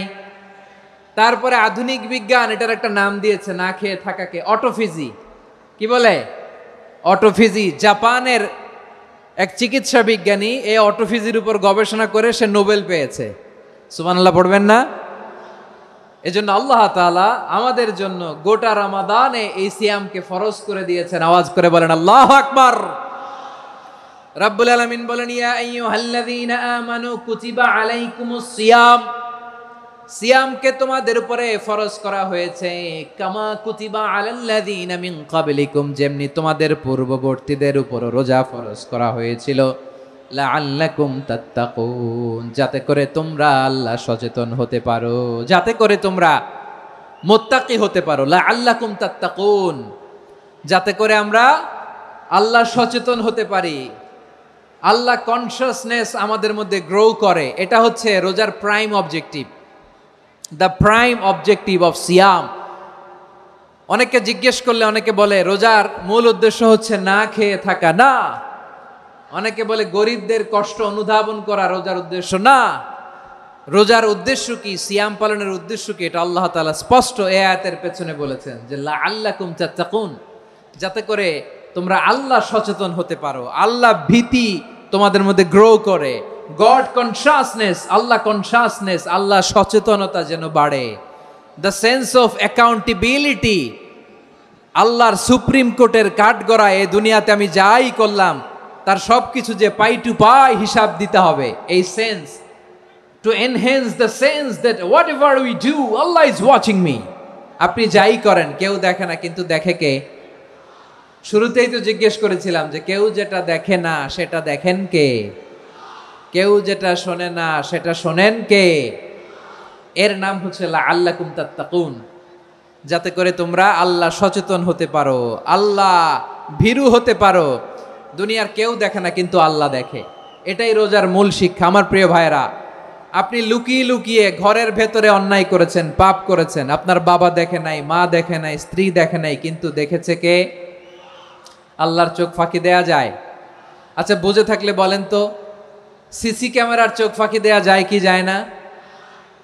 তারপরে আধুনিক বিজ্ঞান এটার একটা নাম দিয়েছে না খেয়ে থাকাকে, অটোফিজি। কি বলে? অটোফিজি। জাপানের এক চিকিৎসা বিজ্ঞানী এই অটোফিজির উপর গবেষণা করে সে নোবেল পেয়েছে। সুবহানাল্লাহ পড়বেন না? এজন্য আল্লাহ তাআলা আমাদের জন্য গোটা রমাদানে এই সিয়ামকে ফরজ করে দিয়েছেন। আওয়াজ করে বলেন আল্লাহু আকবার। রাব্বুল আলামিন বলেন ইয়া আইয়ুহাল্লাযীনা আমানু কুতিবা আলাইকুমুস সিয়াম। সিয়ামকে তোমাদের উপরে ফরজ করা হয়েছে কামা কুতিবা আলাল্লাযীনা মিন ক্বাবলিকুম, যেমনি তোমাদের পূর্ববর্তীদের উপর রোজা ফরজ করা হয়েছিল, লাআল্লাকুম তাত্তাকুন, যাতে করে তোমরা আল্লাহ সচেতন হতে পারো, যাতে করে তোমরা মুত্তাকি হতে পারো। লাআল্লাকুম তাত্তাকুন, যাতে করে আমরা আল্লাহ সচেতন হতে পারি, আল্লাহ কনসিয়াসনেস আমাদের মধ্যে গ্রো করে। এটা হচ্ছে রোজার prime objective, the prime objective of সিয়াম। অনেকে জিজ্ঞেস করলে অনেকে বলে রোজার মূল উদ্দেশ্য হচ্ছে না খেয়ে থাকা। না। অনেকে বলে গরিবদের কষ্ট অনুধাবন করা রোজার উদ্দেশ্য। না। রোজার উদ্দেশ্য কি, সিয়াম পালনের উদ্দেশ্য কি, এটা আল্লাহ তাআলা স্পষ্ট এই আয়াতের পেছনে বলেছেন যে লাআল্লাকুম তাত্তাকুন, যাতে করে তোমরা আল্লাহ সচেতন হতে পারো, আল্লাহ ভীতি তোমাদের মধ্যে গ্রো করে, গড কনসিয়াসনেস, আল্লাহ কনসিয়াসনেস, আল্লাহ সচেতনতা যেন বাড়ে, দ্য সেন্স অফ অ্যাকাউন্টেবিলিটি। আল্লাহর সুপ্রিম কোর্টের কাঠগড়া এই দুনিয়াতে আমি যাই করলাম তার সবকিছু যে পাই টু পাই হিসাব দিতে হবে, এই sense, to enhance the sense that what ever we do Allah is watching me. আপনি যাই করেন কেউ দেখে না, কিন্তু দেখে কে? শুরুতেই তো জিজ্ঞেস করেছিলাম যে কেউ যেটা দেখে না সেটা দেখেন কে? কেউ যেটা শোনে না সেটা শোনেন কে? এর নাম হচ্ছে লাআল্লাকুম তাত্তাকুন, যাতে করে তোমরা আল্লাহ সচেতন হতে পারো, আল্লাহ ভীরু হতে পারো। দুনিয়ার কেউ দেখে না, কিন্তু আল্লাহ দেখে। এটাই রোজার মূল শিক্ষা। আমার প্রিয় ভাইরা, আপনি লুকিয়ে লুকিয়ে ঘরের ভেতরে অন্যায় করেছেন, পাপ করেছেন, আপনার বাবা দেখে নাই, মা দেখে নাই, স্ত্রী দেখে নাই, কিন্তু দেখেছে কে? আল্লাহর চোখ ফাঁকি দেয়া যায়? আচ্ছা বুঝে থাকলে বলেন তো, সিসি ক্যামেরার চোখ ফাঁকি দেয়া যায় কি যায় না?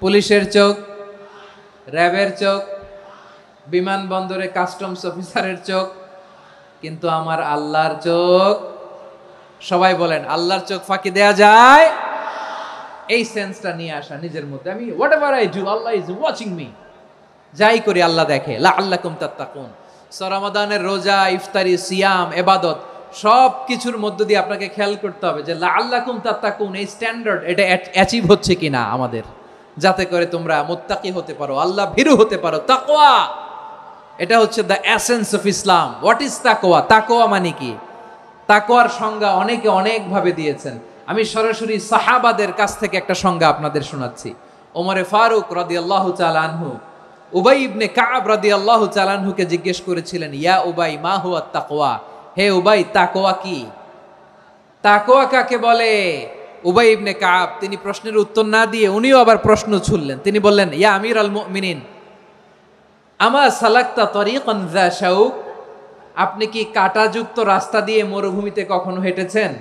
পুলিশের চোখ, র্যাবের চোখ, বিমানবন্দরে কাস্টমস অফিসারের চোখ, কিন্তু আমার আল্লাহর চোখ? সবাই বলেন আল্লাহর চোখ ফাঁকি দেয়া যায়? এই সেন্সটা নিয়ে আসা নিজের মধ্যে, আমি what ever I do Allah is watching me, যাই করি আল্লাহ দেখে। লাআল্লাকুম তাত্তাকুন। রমাদানের রোজা, ইফতারি, সিয়াম, ইবাদত সব কিছুর মধ্য দিয়ে আপনাকে খেয়াল করতে হবে যে লাআল্লাকুম তাত্তাকুন এই স্ট্যান্ডার্ড এটা অ্যাচিভ হচ্ছে কিনা আমাদের, যাতে করে তোমরা মুত্তাকি হতে পারো, আল্লাহ ভীরু হতে পারো। তাকওয়া, এটা হচ্ছে the essence of Islam. What is তাকওয়া? তাকওয়া মানে কি? তাকওয়ার সংজ্ঞা অনেকে অনেকভাবে দিয়েছেন। আমি সরাসরি সাহাবাদের কাছ থেকে একটা সংজ্ঞা আপনাদের শোনাচ্ছি। ওমরে ফারুক রাদিয়াল্লাহু তাআলা আনহু উবাই ইবনে কাব রাদিয়াল্লাহু তাআলা আনহুকে জিজ্ঞেস করেছিলেন, ইয়া উবাই মা হুয়া তাকওয়া, হে উবাই তাকওয়া কি? তাকওয়া কাকে বলে? উবাই ইবনে কাব তিনি প্রশ্নের উত্তর না দিয়ে উনিও আবার প্রশ্ন ছুড়লেন। তিনি বললেন, ইয়া আমিরাল মুমিনিন আমা সালাকতা তরিকান যা শাউক, আপনি কি কাঁটাযুক্ত রাস্তা দিয়ে মরুভূমিতে কখনো হেঁটেছেন?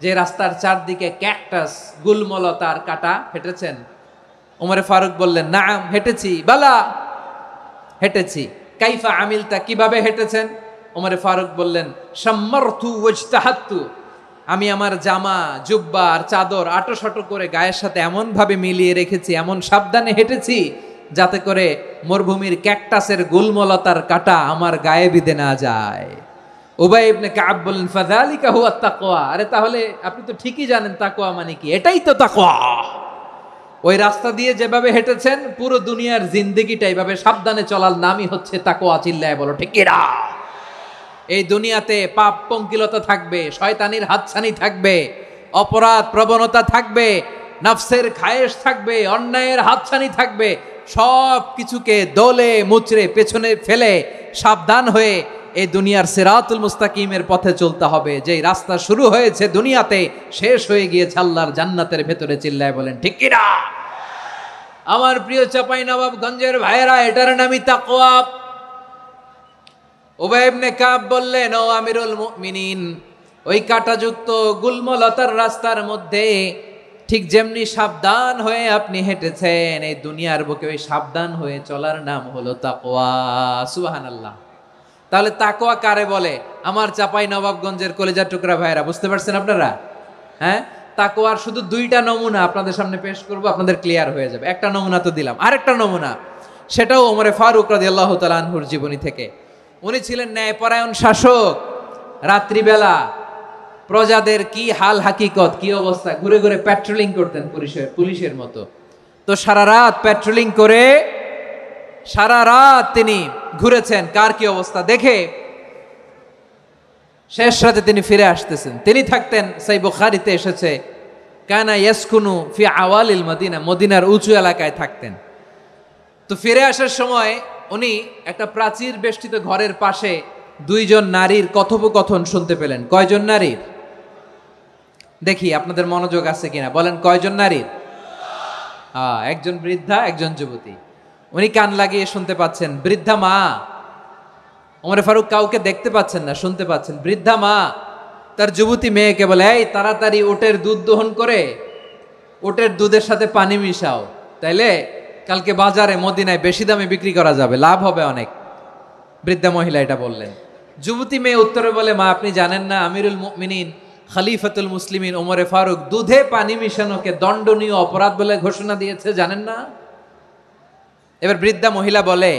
যে রাস্তার চারদিকে ক্যাকটাস, গুলমলতার কাঁটা, হেঁটেছেন? ওমরে ফারুক বললেন, নাম হেঁটেছি। বালা, হেঁটেছি। কাইফা আমিলতা, কিভাবে হেঁটেছেন? ওমরে ফারুক বললেন, শাম্মারতু ওয়াজতাহাতু, আমি আমার জামা জুব্বা আর চাদর আটোসাটো করে গায়ের সাথে এমন ভাবে মিলিয়ে রেখেছি, এমন সাবধানে হেঁটেছি যাতে করে মরুভূমির ক্যাকটাসের গুলমলতার কাঁটা আমার গায়ে বিঁধে না যায়। উবাই ইবনে কাব বলেন ফাযালিকা হুয়া তাকওয়া। আরে তাহলে আপনি তো ঠিকই জানেন তাকওয়া মানে কি, এটাই তো তাকওয়া। ওই রাস্তা দিয়ে যেভাবে হেঁটেছেন পুরো দুনিয়ার জিন্দেগিটা এইভাবে সাবধানে চলার নামই হচ্ছে তাকওয়া। চিল্লায় বলো ঠিক কিনা? এই দুনিয়াতে পাপ পঙ্কিলতা থাকবে, শয়তানির হাতছানি থাকবে, অপরাধ প্রবণতা থাকবে, নফসের খায়েশ থাকবে, অন্যায়ের হাতছানি থাকবে। সব কিছুকে দলে মুচড়ে পেছনে ফেলে সাবধান হয়ে এই দুনিয়ার সিরাতুল মুস্তাকিমের পথে চলতে হবে। যেই রাস্তা শুরু হয়েছে দুনিয়াতে শেষ হয়ে গিয়েছে আল্লাহর জান্নাতের ভেতরে। চিল্লায় বলেন ঠিক কিনা? আমার প্রিয় চাঁপাইনবাবগঞ্জের ভাইয়েরা, এটার নামই তাকওয়া। উবাই ইবনে কাব বললেন, ও আমিরুল মুমিনিন, ওই কাঁটাযুক্ত গুলমলতার রাস্তার মধ্যে ঠিক যেমনি সাবধান হয়ে আপনি হেঁটেছেন, এই দুনিয়ার বুকে ওই সাবধান হয়ে চলার নাম হলো তাকওয়া। সুবহানাল্লাহ। তাহলে তাকওয়া কারে বলে? আমার চাঁপাইনবাবগঞ্জের কলিজার টুকরা ভাইয়েরা, বুঝতে পারছেন আপনারা? হ্যাঁ, তাকওয়ার শুধু দুইটা নমুনা আপনাদের সামনে পেশ করব, আপনাদের ক্লিয়ার হয়ে যাবে। একটা নমুনা তো দিলাম, আরেকটা নমুনা, সেটাও ওমরে ফারুক রাদিয়াল্লাহু তাআলা আনহুর জীবনী থেকে। উনি ছিলেন ন্যায়পরায়ণ শাসক। রাত্রিবেলা প্রজাদের কি হাল হাকিকত, কি অবস্থা, ঘুরে ঘুরে প্যাট্রোলিং করতেন পুলিশের মতো। তো সারা রাত প্যাট্রোলিং করে সারা রাত তিনি ঘুরেছেন কার কি অবস্থা দেখে। শেষ রাতে তিনি ফিরে আসতেছেন। তিনি থাকতেন, সহিহ বুখারীতে এসেছে, কানা ইয়াসকুনু ফি আওয়ালিল মদিনা, মদিনার উঁচু এলাকায় থাকতেন। তো ফিরে আসার সময় উনি একটা প্রাচীর বেষ্টিত ঘরের পাশে দুইজন নারীর কথোপকথন শুনতে পেলেন। কয়জন নারীর? দেখি আপনাদের মনোযোগ আছে কিনা, বলেন কয়জন নারীর? একজন বৃদ্ধা, একজন যুবতী। উনি কান লাগিয়ে শুনতে পাচ্ছেন। বৃদ্ধা মা, ওমর ফারুক কাউকে দেখতে পাচ্ছেন না, শুনতে পাচ্ছেন। বৃদ্ধা মা তার যুবতী মেয়েকে বলে, এই তাড়াতাড়ি উটের দুধ দহন করে উটের দুধের সাথে পানি মিশাও, তাইলে কালকে বাজারে মদিনায় বেশি দামে বিক্রি করা যাবে, লাভ হবে অনেক। বৃদ্ধা মহিলা এটা বললেন। যুবতী মেয়ে উত্তরে বলে, মা আপনি জানেন না আমিরুল মুমিনিন খলিফাতুল মুসলিমিন ওমরে ফারুক দুধে পানি মিশানোকে দণ্ডনীয় অপরাধ বলে ঘোষণা দিয়েছে, জানেন না? এবার বৃদ্ধা মহিলা বলে,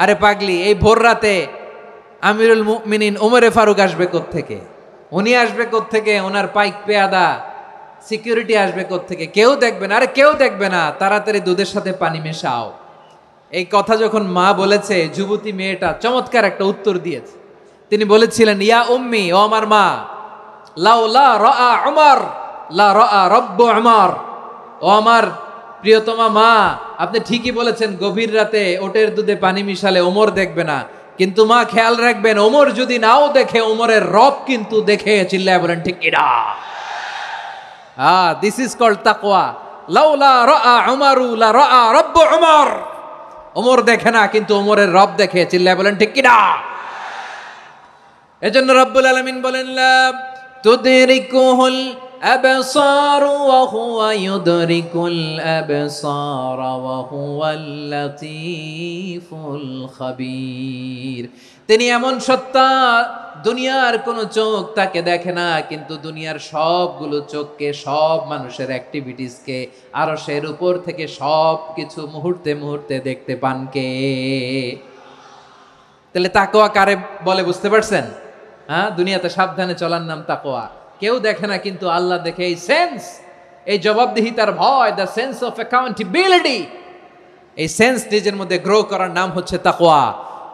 আরে পাগলি, এই ভোর রাতে আমিরুল মুমিনিন ওমরে ফারুক আসবে কোত্থেকে? উনি আসবে কোত্থেকে? ওনার পাইক পেয়াদা সিকিউরিটি আসবে কোত্থেকে? কেউ দেখবে না। আরে কেউ দেখবে না, তাড়াতাড়ি দুধের সাথে পানি মেশাও। এই কথা যখন মা বলেছে, যুবতী মেয়েটা চমৎকার একটা উত্তর দিয়েছে। তিনি বলেছিলেন, ইয়া উম্মি, ও আমার মা, লাউলা রাআ উমর লা রাআ রব্বু উমর। ও আমার প্রিয়তমা মা, আপনি ঠিকই বলেছেন, গভীর রাতে ওটের দুধে পানি মিশালে ওমর দেখবে না, কিন্তু মা খেয়াল রাখবেন, ওমর যদি নাও দেখে, ওমরের রব কিন্তু দেখে। চিল্লায় বলেন ঠিক কিনা? দিস ইজ কল্ড তাকওয়া। লাউলা রাআ উমরু লা রাআ রব্বু উমর। ওমর দেখে না, কিন্তু ওমরের রব দেখে। চিল্লায় বলেন ঠিক কিনা? এজন্য রব্বুল আলামিন বলেন, লা তুদরিকুহুল আবসার ওয়া হুয়া ইউদরিকুল আবসার ওয়া হুয়াল লাতীফুল খাবীর। তিনি এমন সত্তা, দুনিয়ার কোন চোখ তাকে দেখে না, কিন্তু দুনিয়ার সবগুলো চোখকে, সব মানুষের অ্যাক্টিভিটিসকে আরশের উপর থেকে সব কিছু মুহূর্তে মুহূর্তে দেখতে পান কে? তাহলে তাকওয়া কারে বলে বুঝতে পারছেন? দুনিয়াতে সাবধানে চলার নাম তাকওয়া। কেউ দেখে না, কিন্তু আল্লাহ দেখে। এই সেন্স, এই জবাবদিহিতার ভয়, দ্য সেন্স অফ অ্যাকাউন্টেবিলিটি, এই সেন্স নিজের মধ্যে গ্রো করার নাম হচ্ছে তাকওয়া।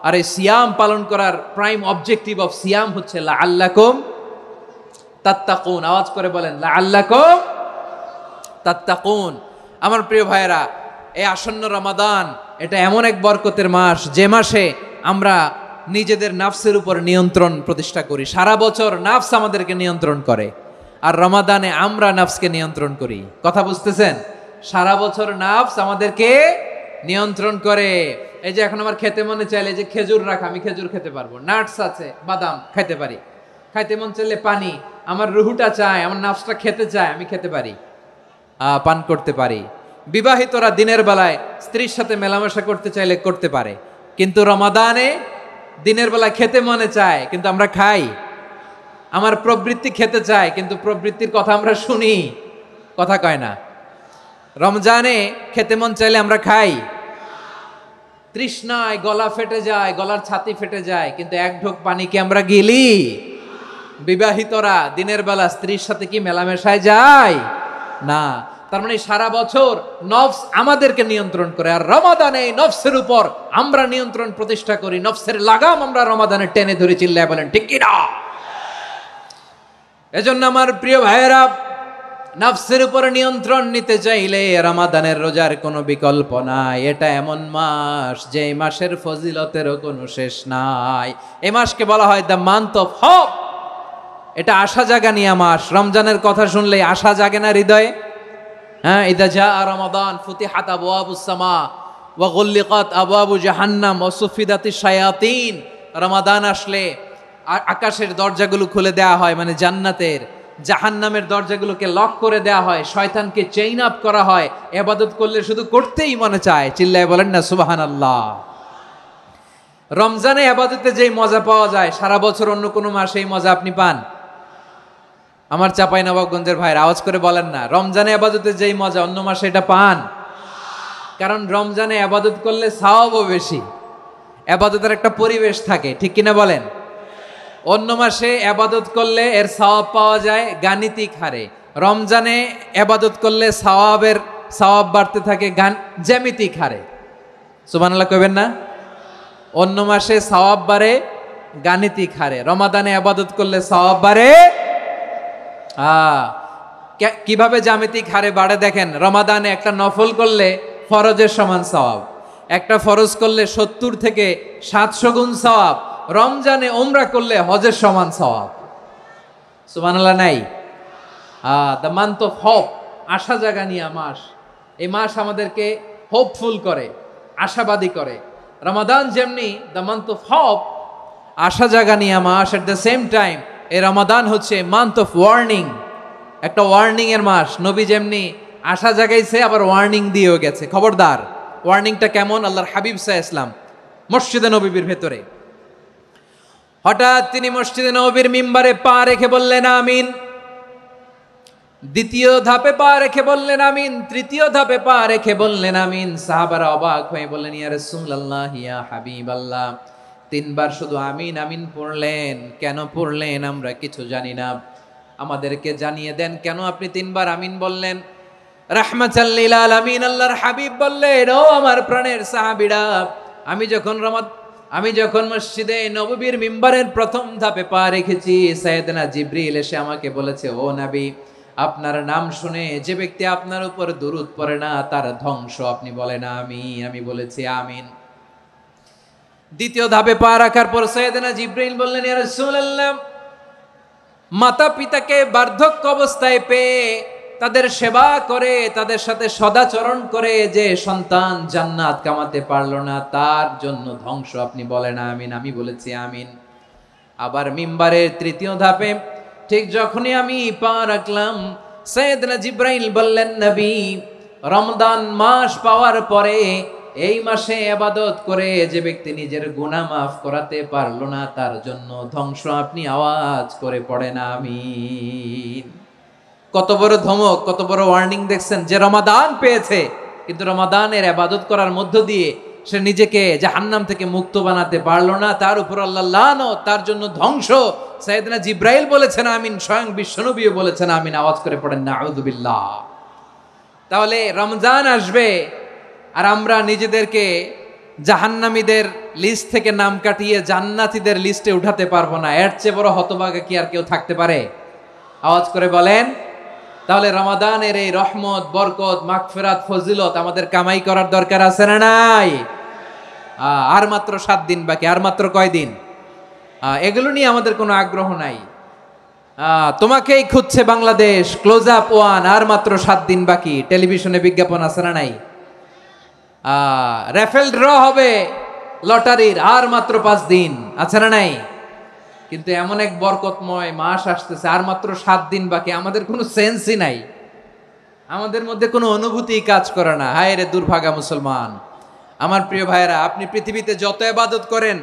আর এই সিয়াম পালন করার প্রাইম অবজেক্টিভ অফ সিয়াম হচ্ছে লাআল্লাকুম তাত্তাকুন। আওয়াজ করে বলেন, লাআল্লাকুম তাত্তাকুন। আমার প্রিয় ভাইয়েরা, এই আসন্ন রমাদান, এটা এমন এক বরকতের মাস, যে মাসে আমরা নিজেদের নাফসের উপর নিয়ন্ত্রণ প্রতিষ্ঠা করি। সারা বছর নাফস আমাদেরকে নিয়ন্ত্রণ করে, আর রমাদানে আমরা নাফসকে নিয়ন্ত্রণ করি। কথা বুঝতেছেন? সারা বছর নাফস আমাদেরকে নিয়ন্ত্রণ করে। এই যে এখন আমার খেতে মনে চাইলে যে খেজুর রাখা, আমি খেজুর খেতে পারবো। নাটস আছে, বাদাম খাইতে পারি। খাইতে মন চাইলে পানি, আমার রুহুটা চায়, আমার নাফসটা খেতে চায়, আমি খেতে পারি, পান করতে পারি। বিবাহিতরা দিনের বেলায় স্ত্রীর সাথে মেলামেশা করতে চাইলে করতে পারে, কিন্তু রমাদানে দিনের বেলায় খেতে মনে চায়, কিন্তু আমরা খাই? আমার প্রবৃত্তি খেতে চায়, কিন্তু প্রবৃত্তির কথা আমরা শুনি, কথা কয় না। রমজানে খেতে মন চাইলে আমরা খাই, তৃষ্ণায় গলা ফেটে যায়, গলার ছাতি ফেটে যায়, কিন্তু এক ঢোক পানি কি আমরা গিলি? বিবাহিতরা দিনের বেলা স্ত্রীর সাথে কি মেলামেশায় যায় না? তার মানে সারা বছর নফস আমাদেরকে নিয়ন্ত্রণ করে, আর রমাদানে নফসের উপর আমরা নিয়ন্ত্রণ প্রতিষ্ঠা করি। নফসের লাগাম আমরা রমাদানে টেনে ধরে, চিল্লায় বলেন ঠিক কি না? এজন্য আমার প্রিয় ভাইয়েরা, নফসের উপর নিয়ন্ত্রণ নিতে চাইলে রমাদানের রোজার কোনো বিকল্প নাই। এটা এমন মাস যে মাসের ফজিলতেরও কোনো শেষ নাই। এই মাসকে বলা হয় দ্য মান্থ অফ হোপ। এটা আশা জাগানিয়া মাস। রমজানের কথা শুনলে আশা জাগে না হৃদয়ে? হ্যাঁ, ইদা জাআ রমাদান ফুতিহাত আবওয়াবুস সামা ওয়া গুল্লিকাত আবওয়াবু জাহান্নাম ওয়া সুফিদাতিশ শায়াতিন। রমাদান আসলে আকাশের দরজাগুলো খুলে দেওয়া হয়, মানে জান্নাতের। জাহান্নামের দরজাগুলোকে লক করে দেওয়া হয়, শয়তানকে চেইন আপ করা হয়। ইবাদত করলে শুধু করতেই মনে চায়, চিল্লায় বলেন না সুবহানাল্লাহ। রমজানে ইবাদতে যেই মজা পাওয়া যায়, সারা বছর অন্য কোনো মাসে এই মজা আপনি পান? আমার চাঁপাইনবাবগঞ্জের ভাইরা আওয়াজ করে বলেন না, রমজানে ইবাদতে যেই মজা অন্য মাসে এটা পান? কারণ রমজানে ইবাদত করলে সওয়াবও বেশি, ইবাদতের একটা পরিবেশ থাকে, ঠিক কিনা বলেন? অন্য মাসে ইবাদত করলে এর সওয়াব পাওয়া যায় গাণিতিক হারে, রমজানে ইবাদত করলে সওয়াব বাড়তে থাকে জ্যামিতিক হারে। সুবহানাল্লাহ কইবেন না? অন্য মাসে সওয়াব বাড়ে গাণিতিক হারে, রমাদানে ইবাদত করলে সওয়াব বাড়ে কিভাবে জ্যামিতিক হারে বাড়ে দেখেন। রমাদানে একটা নফল করলে ফরজের সমান সওয়াব, একটা ফরজ করলে 70 থেকে 700 গুণ সওয়াব, রমজানে উমরা করলে হজের সমান সওয়াব। সুবহানাল্লাহ নাই? দ্য মান্থ অফ হোপ, আশা জাগানিয়া মাস। এই মাস আমাদেরকে হোপফুল করে, আশাবাদী করে। রমাদান যেমনি দ্য মান্থ অফ হোপ, আশা জাগানিয়া মাস, এট দ্য সেম টাইম এই রমাদান হচ্ছে মান্থ অফ ওয়ার্নিং, একটা ওয়ার্নিং এর মাস। নবী যেমনি আশা জাগাইছে, আবার ওয়ার্নিং দিয়েও গেছে, খবরদার। ওয়ার্নিংটা কেমন? আল্লাহর হাবিব সাল্লাল্লাহু আলাইহি ওয়াসাল্লাম মসজিদে নববীর ভেতরে, হঠাৎ তিনি মসজিদে নববীর মিম্বারে পা রেখে বললেন আমিন। দ্বিতীয় ধাপে পা রেখে বললেন আমিন, তৃতীয় ধাপে পা রেখে বললেন আমিন। সাহাবারা অবাক হয়ে বললেন ইয়া রাসূলুল্লাহ, ইয়া হাবিবাল্লাহ, 3 বার শুধু আমিন আমিন পড়লেন, কেন পড়লেন আমরা কিছু জানি না, আমাদেরকে জানিয়ে দেন কেন আপনি 3 বার আমিন বললেন। রাহমাতাল লিল আলামিন আল্লাহর হাবিব বললেন, ও আমার প্রাণের সাহাবীরা, আমি যখন মসজিদে নববীর মিম্বারের প্রথম ধাপে পা রেখেছি, সাইয়েদনা জিবরিল এসে আমাকে বলেছে, ও নবী, আপনার নাম শুনে যে ব্যক্তি আপনার উপর দুরূদ পড়ে না তার ধ্বংস। আপনি বলেন আমিন। আমি বলেছি আমিন। দ্বিতীয় ধাপে পা রাখার পর সাইয়েদনা জিবরিল বললেন, ইয়া রাসূলুল্লাহ, মাতা পিতাকে বার্ধক্য অবস্থায় পেয়ে তাদের সেবা করে, তাদের সাথে সদাচরণ করে যে সন্তান জান্নাত কামাতে পারলো না, তার জন্য ধ্বংস। আপনি বলেন আমিন। আমি বলেছি আমিন। আবার মিম্বারের তৃতীয় ধাপে ঠিক যখনই আমি পা রাখলাম, সাইয়েদনা জিবরাইল বললেন, নবী, রমজান মাস পাওয়ার পরে এই মাসে ইবাদত করে যে ব্যক্তি নিজের গুনাহ মাফ করাতে পারলো না, তার জন্য ধ্বংস। আপনি আওয়াজ করে পড়েন আমিন। কত বড় ধমক, কত বড় ওয়ার্নিং দেখছেন। যে রমাদান পেয়েছে, কিন্তু রমাদানের ইবাদত করার মধ্য দিয়ে সে নিজেকে জাহান্নাম থেকে মুক্ত বানাতে পারলো না, তার উপর আল্লাহ লানত, তার জন্য ধ্বংস। সাইয়েদনা জিবরাইল বলেছেন আমিন, স্বয়ং বিশ্বনবীও বলেছেন আমিন। আওয়াজ করে পড়েন নাউযু বিল্লাহ। তাহলে রমজান আসবে আর আমরা নিজেদেরকে জাহান্নামীদের লিস্ট থেকে নাম কাটিয়ে জান্নাতীদের লিস্টে উঠাতে পারবো না। এর চেয়ে বড় হতভাগা কি আর কেউ থাকতে পারে? আওয়াজ করে বলেন। তাহলে রমাদানের এই রহমত, বরকত, মাগফিরাত, ফজিলত আমাদের কামাই করার দরকার আছে না নাই? আর মাত্র 7 দিন বাকি। আর মাত্র কয় দিন? এগুলো নিয়ে আমাদের কোনো আগ্রহ নাই। তোমাকেই খুঁজছে বাংলাদেশ, ক্লোজ আপ 1, আর মাত্র 7 দিন বাকি। টেলিভিশনে বিজ্ঞাপন আছে না নাই? রেফেল ড্র হবে লটারির, আর মাত্র 5 দিন, আছে না নাই? কিন্তু এমন এক বরকতময় মাস আসতেছে, আর মাত্র 7 দিন বাকি। আমাদের কোনো সেন্সই নাই, আমাদের মধ্যে কোনো অনুভূতি কাজ করে না। হায় রে দুর্ভাগা মুসলমান। আমার প্রিয় ভাইয়েরা, আপনি পৃথিবীতে যত ইবাদত করেন,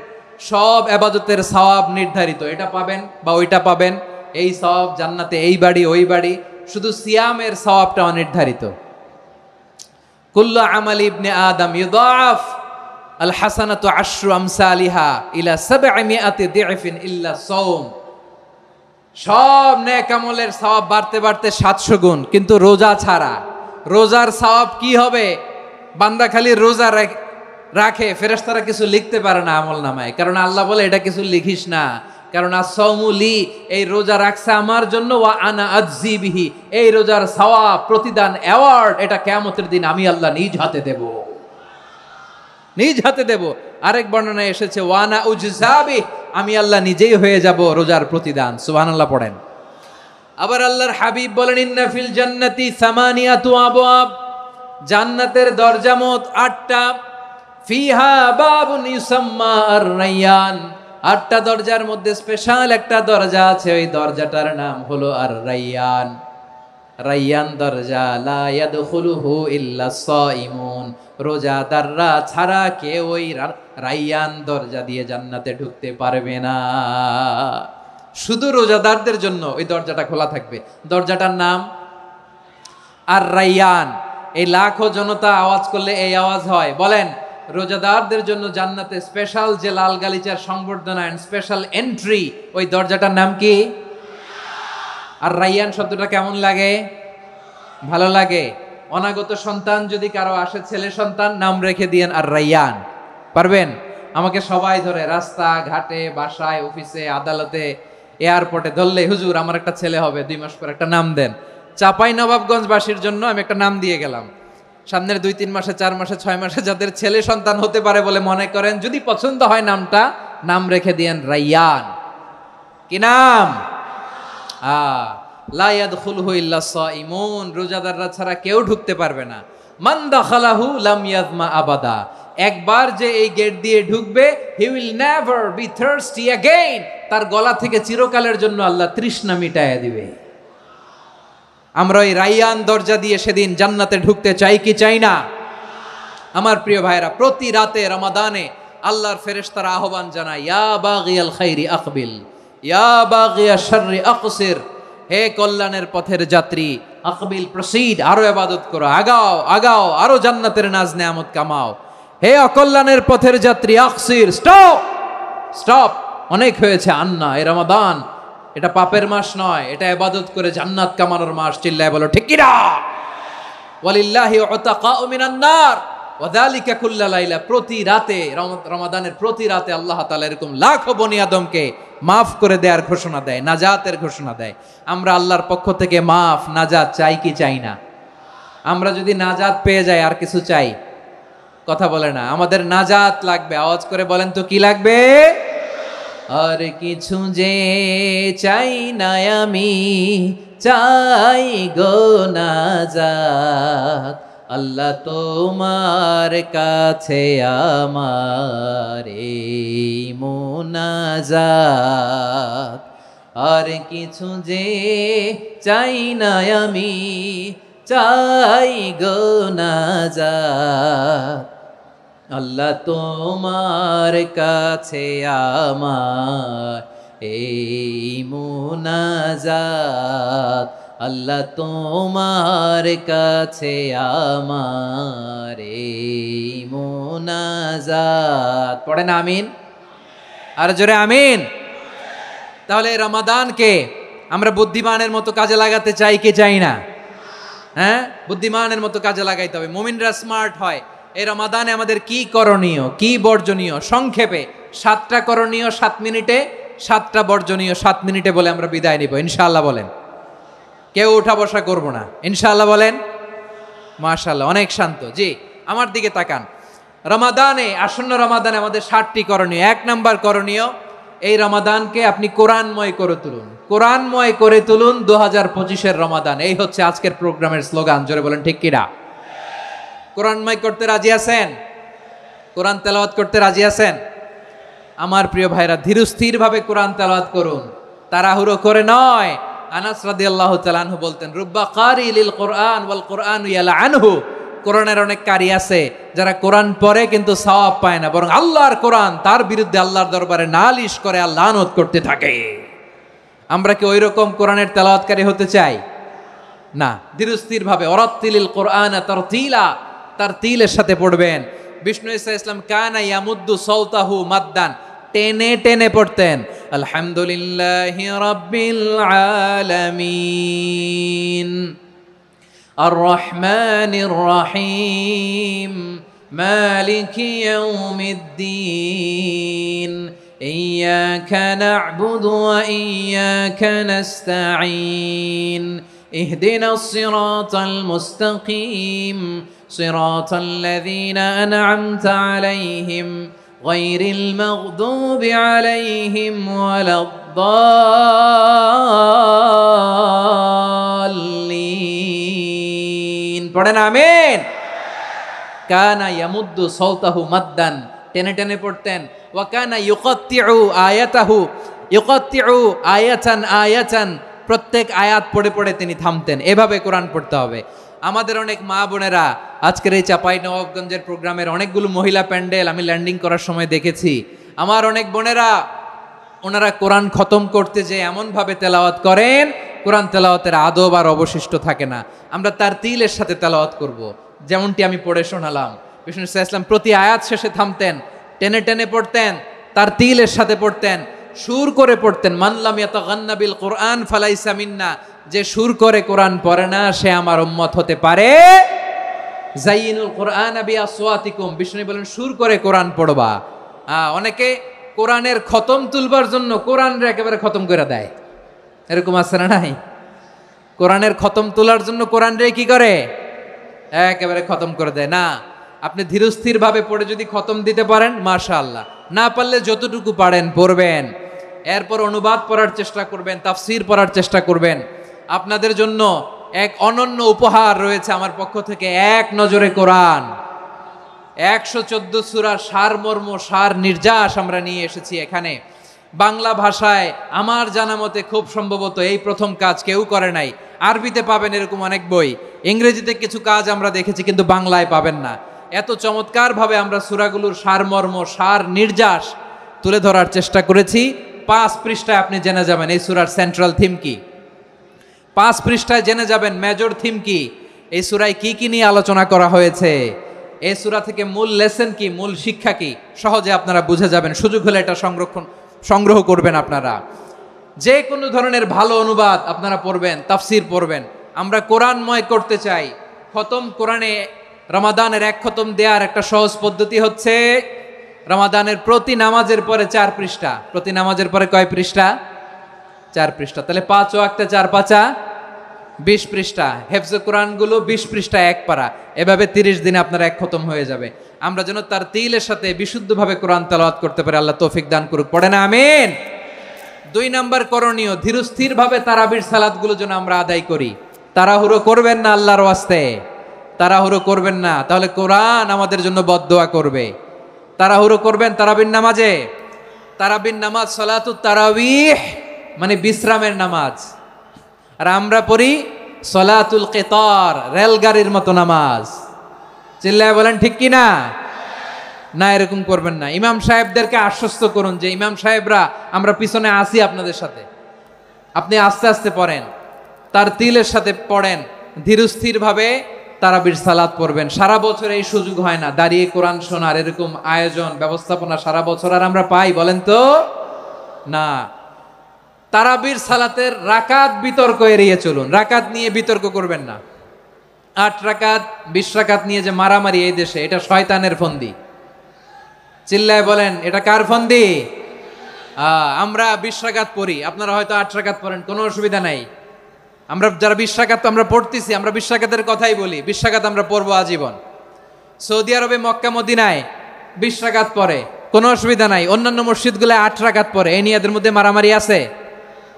সব ইবাদতের সওয়াব নির্ধারিত। এটা পাবেন বা ওইটা পাবেন, এই সওয়াব জান্নাতে, এই বাড়ি ওই বাড়ি। শুধু সিয়ামের সওয়াবটা অনির্ধারিত। কুল্লু আমাল ইবনে আদম ইউদাফ আল হাসানাতু আশরু আমসালিহা ইলা 700 দি'ফিন ইল্লা সাওম। সব নেক আমলের সওয়াব বাড়তে বাড়তে 700 গুণ, কিন্তু রোজা ছাড়া। রোজার সওয়াব কি হবে? বান্দা খালি রোজা রাখে, ফেরেশতারা কিছু লিখতে পারে না আমল নামায়, কারণ আল্লাহ বলে এটা কিছু লিখিস না, কারণ as-সাওমুলি, এই রোজা রাখছে আমার জন্য, ওয়া আনা আজজি বিহি, এই রোজার সওয়াব, প্রতিদান, অ্যাওয়ার্ড এটা কিয়ামতের দিন আমি আল্লাহ নিজ হাতে দেব, নিজ হাতে দেব। আরেক বর্ণনায় এসেছে ওয়া আনা উজজাবি, আমি আল্লাহ নিজেই হয়ে যাব রোজার প্রতিদান। সুবহানাল্লাহ পড়েন। আবার আল্লাহর হাবিব বলেন ইন্না ফিল জান্নাতি সামানিয়াতু আবওয়াব, জান্নাতের দরজা মোট 8টা। ফিহা বাবুন ইউসাম্মা আর-রায়্যান, 8টা দরজার মধ্যে স্পেশাল একটা দরজা আছে, ওই দরজাটার নাম হলো আর-রায়্যান। রায়্যান দরজা, লা ইয়াদখুলুহু ইল্লা সাইমুন, রোজাদাররা ছাড়া কেউ ওই রায়্যান দরজা দিয়ে জান্নাতে ঢুকতে পারবে না। শুধু রোজাদারদের জন্য ওই দরজাটা খোলা থাকবে। দরজাটার নাম আর-রায়্যান। এই লাখো জনতা আওয়াজ করলে এই আওয়াজ হয়, বলেন রোজাদারদের জন্য জান্নাতে স্পেশাল যে লাল গালিচার সংবর্ধনা এন্ড স্পেশাল এন্ট্রি, ওই দরজাটার নাম কি? আর-রায়্যান শব্দটা কেমন লাগে? ভালো লাগে। অনাগত সন্তান যদি কারো আসে, ছেলে সন্তান, নাম রেখে দিয়েন আর-রায়্যান। পারবেন? আমাকে সবাই ধরে রাস্তা ঘাটে, বাসায়, অফিসে, আদালতে, এয়ারপোর্টে ধরলে, হুজুর আমার একটা ছেলে হবে 2 মাস পর, একটা নাম দেন। চাপাই নবাবগঞ্জবাসীর জন্য আমি একটা নাম দিয়ে গেলাম। সামনের 2-3 মাসে, 4 মাসে, 6 মাসে যাদের ছেলে সন্তান হতে পারে বলে মনে করেন, যদি পছন্দ হয় নামটা, নাম রেখে দিয়েন রায়্যান। কি নাম? লা ইয়াদখুলহু ইল্লা সাইমুন, রোজাদাররা ছাড়া কেউ ঢুকতে পারবে না। মান দাখালাহু লাম ইয়াযমা আবাদা, একবার যে এই গেট দিয়ে ঢুকবে, he will never be thirsty again, তার গলা থেকে চিরকালের জন্য আল্লাহ তৃষ্ণা মিটাইয়া দিবে। আমরা ওই রায়্যান দরজা দিয়ে সেদিন জান্নাতে ঢুকতে চাই কি চাই না? আমার প্রিয় ভাইরা, প্রতি রাতে রমাদানে আল্লাহর ফেরেশতারা আহ্বান জানায়, ইয়া বাগিয়াল খাইরি আকবিল, ইয়া বাগিয়াশ শাররি আকসির, হে কল্যাণের পথের যাত্রী, আকবিল প্রসিড, আরো ইবাদত করো, আগাও আগাও, আরো জান্নাতের নাজ নেয়ামত কামাও। হে অকল্যাণের পথের যাত্রী, আকসির, স্টপ স্টপ, অনেক হয়েছে। আন্না, এ রমাদান এটা পাপের মাস নয়, এটা ইবাদত করে জান্নাত কামানোর মাস। চিল্লায় বলো ঠিক কি না? ওয়ালিল্লাহি উতাকাউ মিনান নার ওয়া যালিকা কুল্লা লাইলা, প্রতি রাতে, রমাদানের প্রতি রাতে আল্লাহ তাআলা এরকম লাখো বনি আদমকে মাফ করে দেওয়ার ঘোষণা দেয়, নাজাতের ঘোষণা দেয়। আমরা আল্লাহর পক্ষ থেকে মাফ, নাজাত চাই কি চাই না? আমরা যদি নাজাত পেয়ে যাই আর কিছু চাই? কথা বলে না। আমাদের নাজাত লাগবে। আওয়াজ করে বলেন তো কি লাগবে? আর কিছু যে চাই না আমি, চাই গো নাজাত, আল্লাহ তোমার কাছে আমার এই মুনাজাত। আর কিছু যে চাই না আমি, চাই গো নাজাত, আল্লাহ তোমার কাছে আমার এই মুনাজাত, আল্লাহ তোমার কাছে আমার এই মুনাজাত। পড়েন আমিন, আর জোরে আমিন। তাহলে রমাদানকে আমরা বুদ্ধিমানের মতো কাজে লাগাতে চাই কি চাই না? হ্যাঁ, বুদ্ধিমানের মতো কাজে লাগাইতে হবে। মুমিনরা স্মার্ট হয়। এই রমাদানে আমাদের কি করণীয়, কি বর্জনীয়, সংক্ষেপে 7টা করণীয় 7 মিনিটে, 7টা বর্জনীয় 7 মিনিটে বলে আমরা বিদায় নিব ইনশাআল্লাহ। বলেন, কেউ উঠা বসা করব না ইনশাআল্লাহ। বলেন মাশাআল্লাহ, অনেক শান্ত। জি, আমার দিকে তাকান। রমাদানে, আসন্ন রমাদানে আমাদের 7টি করণীয়। 1 নাম্বার করণীয়, এই রমাদানকে আপনি কোরআনময় করে তুলুন। কোরআনময় করে তুলুন 2025-এর রমাদান। এই হচ্ছে আজকের প্রোগ্রামের স্লোগান। জোরে বলেন ঠিক কিনা? কোরআনময় করতে রাজি আছেন? কোরআন তেলাওয়াত করতে রাজি আছেন? আমার প্রিয় ভাইরা, ধীরস্থির ভাবে কোরআন তেলাওয়াত করুন, তাড়াহুড়ো করে নয়। আনাস রাদিয়াল্লাহু তাআলা আনহু বলতেন, রুব্বা কারি লিল কোরআন ওয়াল কোরআন ইয়ালআনহু, কোরআনের অনেক কারি আছে যারা কোরআন পড়ে কিন্তু সওয়াব পায় না, বরং আল্লাহর কোরআন তার বিরুদ্ধে আল্লাহর দরবারে নালিশ করে আর লানত করতে থাকে। আমরা কি ওই রকম কোরআনের তেলাওয়াতকারী হতে চাই? না, ধীরস্থির ভাবে ওরাত্তিলিল কোরআন তারতিলা, তারতিলের সাথে পড়বেন। বিষ্ণু ইসা ইসলাম কানা ইয়ামুদ্দু সাওতাহু মাদ্দান, টেনে টেনে পড়তেন। আলহামদুলিল্লাহি রাব্বিল আলামিন আর রহমানির রহিম মালিকি ইয়াউমিদ্দিন ইয়্যাকা না'বুদু ওয়া ইয়্যাকা নাস্তাঈন ইহদিনাস সিরাতাল মুস্তাকিম সিরাতাল লাযীনা আন'আমতা আলাইহিম গায়রিল মাগদুবি আলাইহিম ওয়ালাদ-দাল্লিন। পড়েন আমিন। কানা ইয়ামুদ্দু সাওতাহু মাদ্দান, টেনে টেনে পড়তেন। ওয়া কানা ইউকাত্তিউ আয়াতাহু, ইউকাত্তিউ আয়াতান আয়াতান, প্রত্যেক আয়াত পড়ে পড়ে তিনি থামতেন। এভাবে কোরআন পড়তে হবে। আমাদের অনেক মা বোনেরা আজকের এই চাঁপাইনবাবগঞ্জের প্রোগ্রামের অনেকগুলো মহিলা প্যান্ডেল আমি ল্যান্ডিং করার সময় দেখেছি। আমার অনেক বোনেরা ওনারা কোরআন খতম করতে যে এমনভাবে তেলাওয়াত করেন, কোরআন তেলাওয়াতের আদব আর অবশিষ্ট থাকে না। আমরা তারতিলের সাথে তেলাওয়াত করব, যেমনটি আমি পড়ে শোনালাম। বিষ্ণু ইসলাম প্রতি আয়াত শেষে থামতেন, টেনে টেনে পড়তেন, তারতিলের সাথে পড়তেন, সুর করে পড়তেন। মানলাম ইয়াতাগান্না বিল কোরআন ফালাইসা মিন্না, যে সুর করে কোরআন পড়ে না সে আমার উম্মত হতে পারে। জাইয়িনুল কোরআন বিআসওয়াতিকুম, বিষ্ণু বলেন সুর করে কোরআন পড়বা। অনেকে কোরআনের খতম তুলবার জন্য কোরআনরে একেবারে খতম করে দেয়, এরকম আছে না নাই? কোরআনের খতম তোলার জন্য কোরআনরে কি করে? একেবারে খতম করে দেয়। না, আপনি ধীরস্থির ভাবে পড়ে যদি খতম দিতে পারেন মাশাআল্লাহ, না পারলে যতটুকু পারেন পড়বেন। এরপর অনুবাদ পড়ার চেষ্টা করবেন, তাফসির পড়ার চেষ্টা করবেন। আপনাদের জন্য এক অনন্য উপহার রয়েছে আমার পক্ষ থেকে, এক নজরে কোরআন। 114 সূরার সারমর্ম, সার নির্যাস আমরা নিয়ে এসেছি এখানে বাংলা ভাষায়। আমার জানা মতে খুব সম্ভবত এই প্রথম কাজ, কেউ করে নাই। আরবিতে পাবেন এরকম অনেক বই, ইংরেজিতে কিছু কাজ আমরা দেখেছি, কিন্তু বাংলায় পাবেন না। এত চমৎকারভাবে আমরা সূরাগুলোর সারমর্ম, সার নির্যাস তুলে ধরার চেষ্টা করেছি। 5 পৃষ্ঠায় আপনি জেনে যাবেন এই সূরার সেন্ট্রাল থিম কি। 5 পৃষ্ঠায় জেনে যাবেন মেজর থিম কি, এই সূরায় কি কি নিয়ে আলোচনা করা হয়েছে, এই সূরা থেকে মূল লেসন কি, মূল শিক্ষা কি, সহজে আপনারা বুঝে যাবেন। সুযোগ হলে এটা সংগ্রহ করবেন। আপনারা যে কোনো ধরনের ভালো অনুবাদ আপনারা পড়বেন, তাফসির পড়বেন। আমরা কোরআনময় করতে চাই। খতম কোরআনে রমাদানের 1 খতম দেওয়ার একটা সহজ পদ্ধতি হচ্ছে রমাদানের প্রতি নামাজের পরে 4 পৃষ্ঠা। প্রতি নামাজের পরে কয় পৃষ্ঠা? 4 পৃষ্ঠা। তাহলে 5 ওয়াক্তে 4 পাঁচা 20 পৃষ্ঠা। হেফজে কোরআনগুলো 20 পৃষ্ঠা 1 পারা। এভাবে 30 দিনে আপনার 1 খতম হয়ে যাবে। আমরা যেন তারতিলের সাথে বিশুদ্ধভাবে কোরআন তেলাওয়াত করতে পারি, আল্লাহ তৌফিক দান করুক। পড়েন আমিন। 2 নাম্বার করণীয়, ধীরস্থিরভাবে তারাবির সালাতগুলো যেন আমরা আদায় করি। তাড়াহুড়ো করবেন না আল্লাহর ওয়াস্তে, তাড়াহুড়ো করবেন না, তাহলে কোরআন আমাদের জন্য বদদোয়া করবে। তাড়াহুড়ো করবেন তারাবির নামাজে। তারাবির নামাজ সালাতুত তারাবিহ মানে বিশ্রামের নামাজ, আর আমরা পড়ি সলাতুল কিতার, রেলগাড়ির মতো নামাজ। চিল্লায় বলেন ঠিক কি না? না, এরকম করবেন না। ইমাম সাহেবদেরকে আশ্বস্ত করুন যে ইমাম সাহেবরা আমরা পিছনে আসি আপনাদের সাথে, আপনি আস্তে আস্তে পড়েন, তারতিলের সাথে পড়েন, ধীরস্থির ভাবে তারাবির সালাত পড়বেন। সারা বছর এই সুযোগ হয় না দাঁড়িয়ে কোরআন শোনার, এরকম আয়োজন ব্যবস্থাপনা সারা বছর আর আমরা পাই বলেন তো? না। তারাবির সালাতের রাকাত বিতর্ক এড়িয়ে চলুন। রাকাত নিয়ে বিতর্ক করবেন না। 8 রাকাত 20 রাকাত নিয়ে যে মারামারি এই দেশে, এটা শয়তানের ফন্দি। চিল্লায় বলেন এটা কার ফন্দি? আমরা 20 রাকাত পড়ি, আপনারা হয়তো 8 রাকাত পড়েন, কোনো অসুবিধা নাই। আমরা যারা 20 রাকাত আমরা পড়তেছি, আমরা 20 রাকাতের কথাই বলি। 20 রাকাত আমরা পড়বো আজীবন। সৌদি আরবে মক্কা মদিনায় 20 রাকাত পড়ে, কোনো অসুবিধা নাই। অন্যান্য মসজিদগুলো 8 রাকাত পড়ে, এই নিয়ে এদের মধ্যে মারামারি আছে?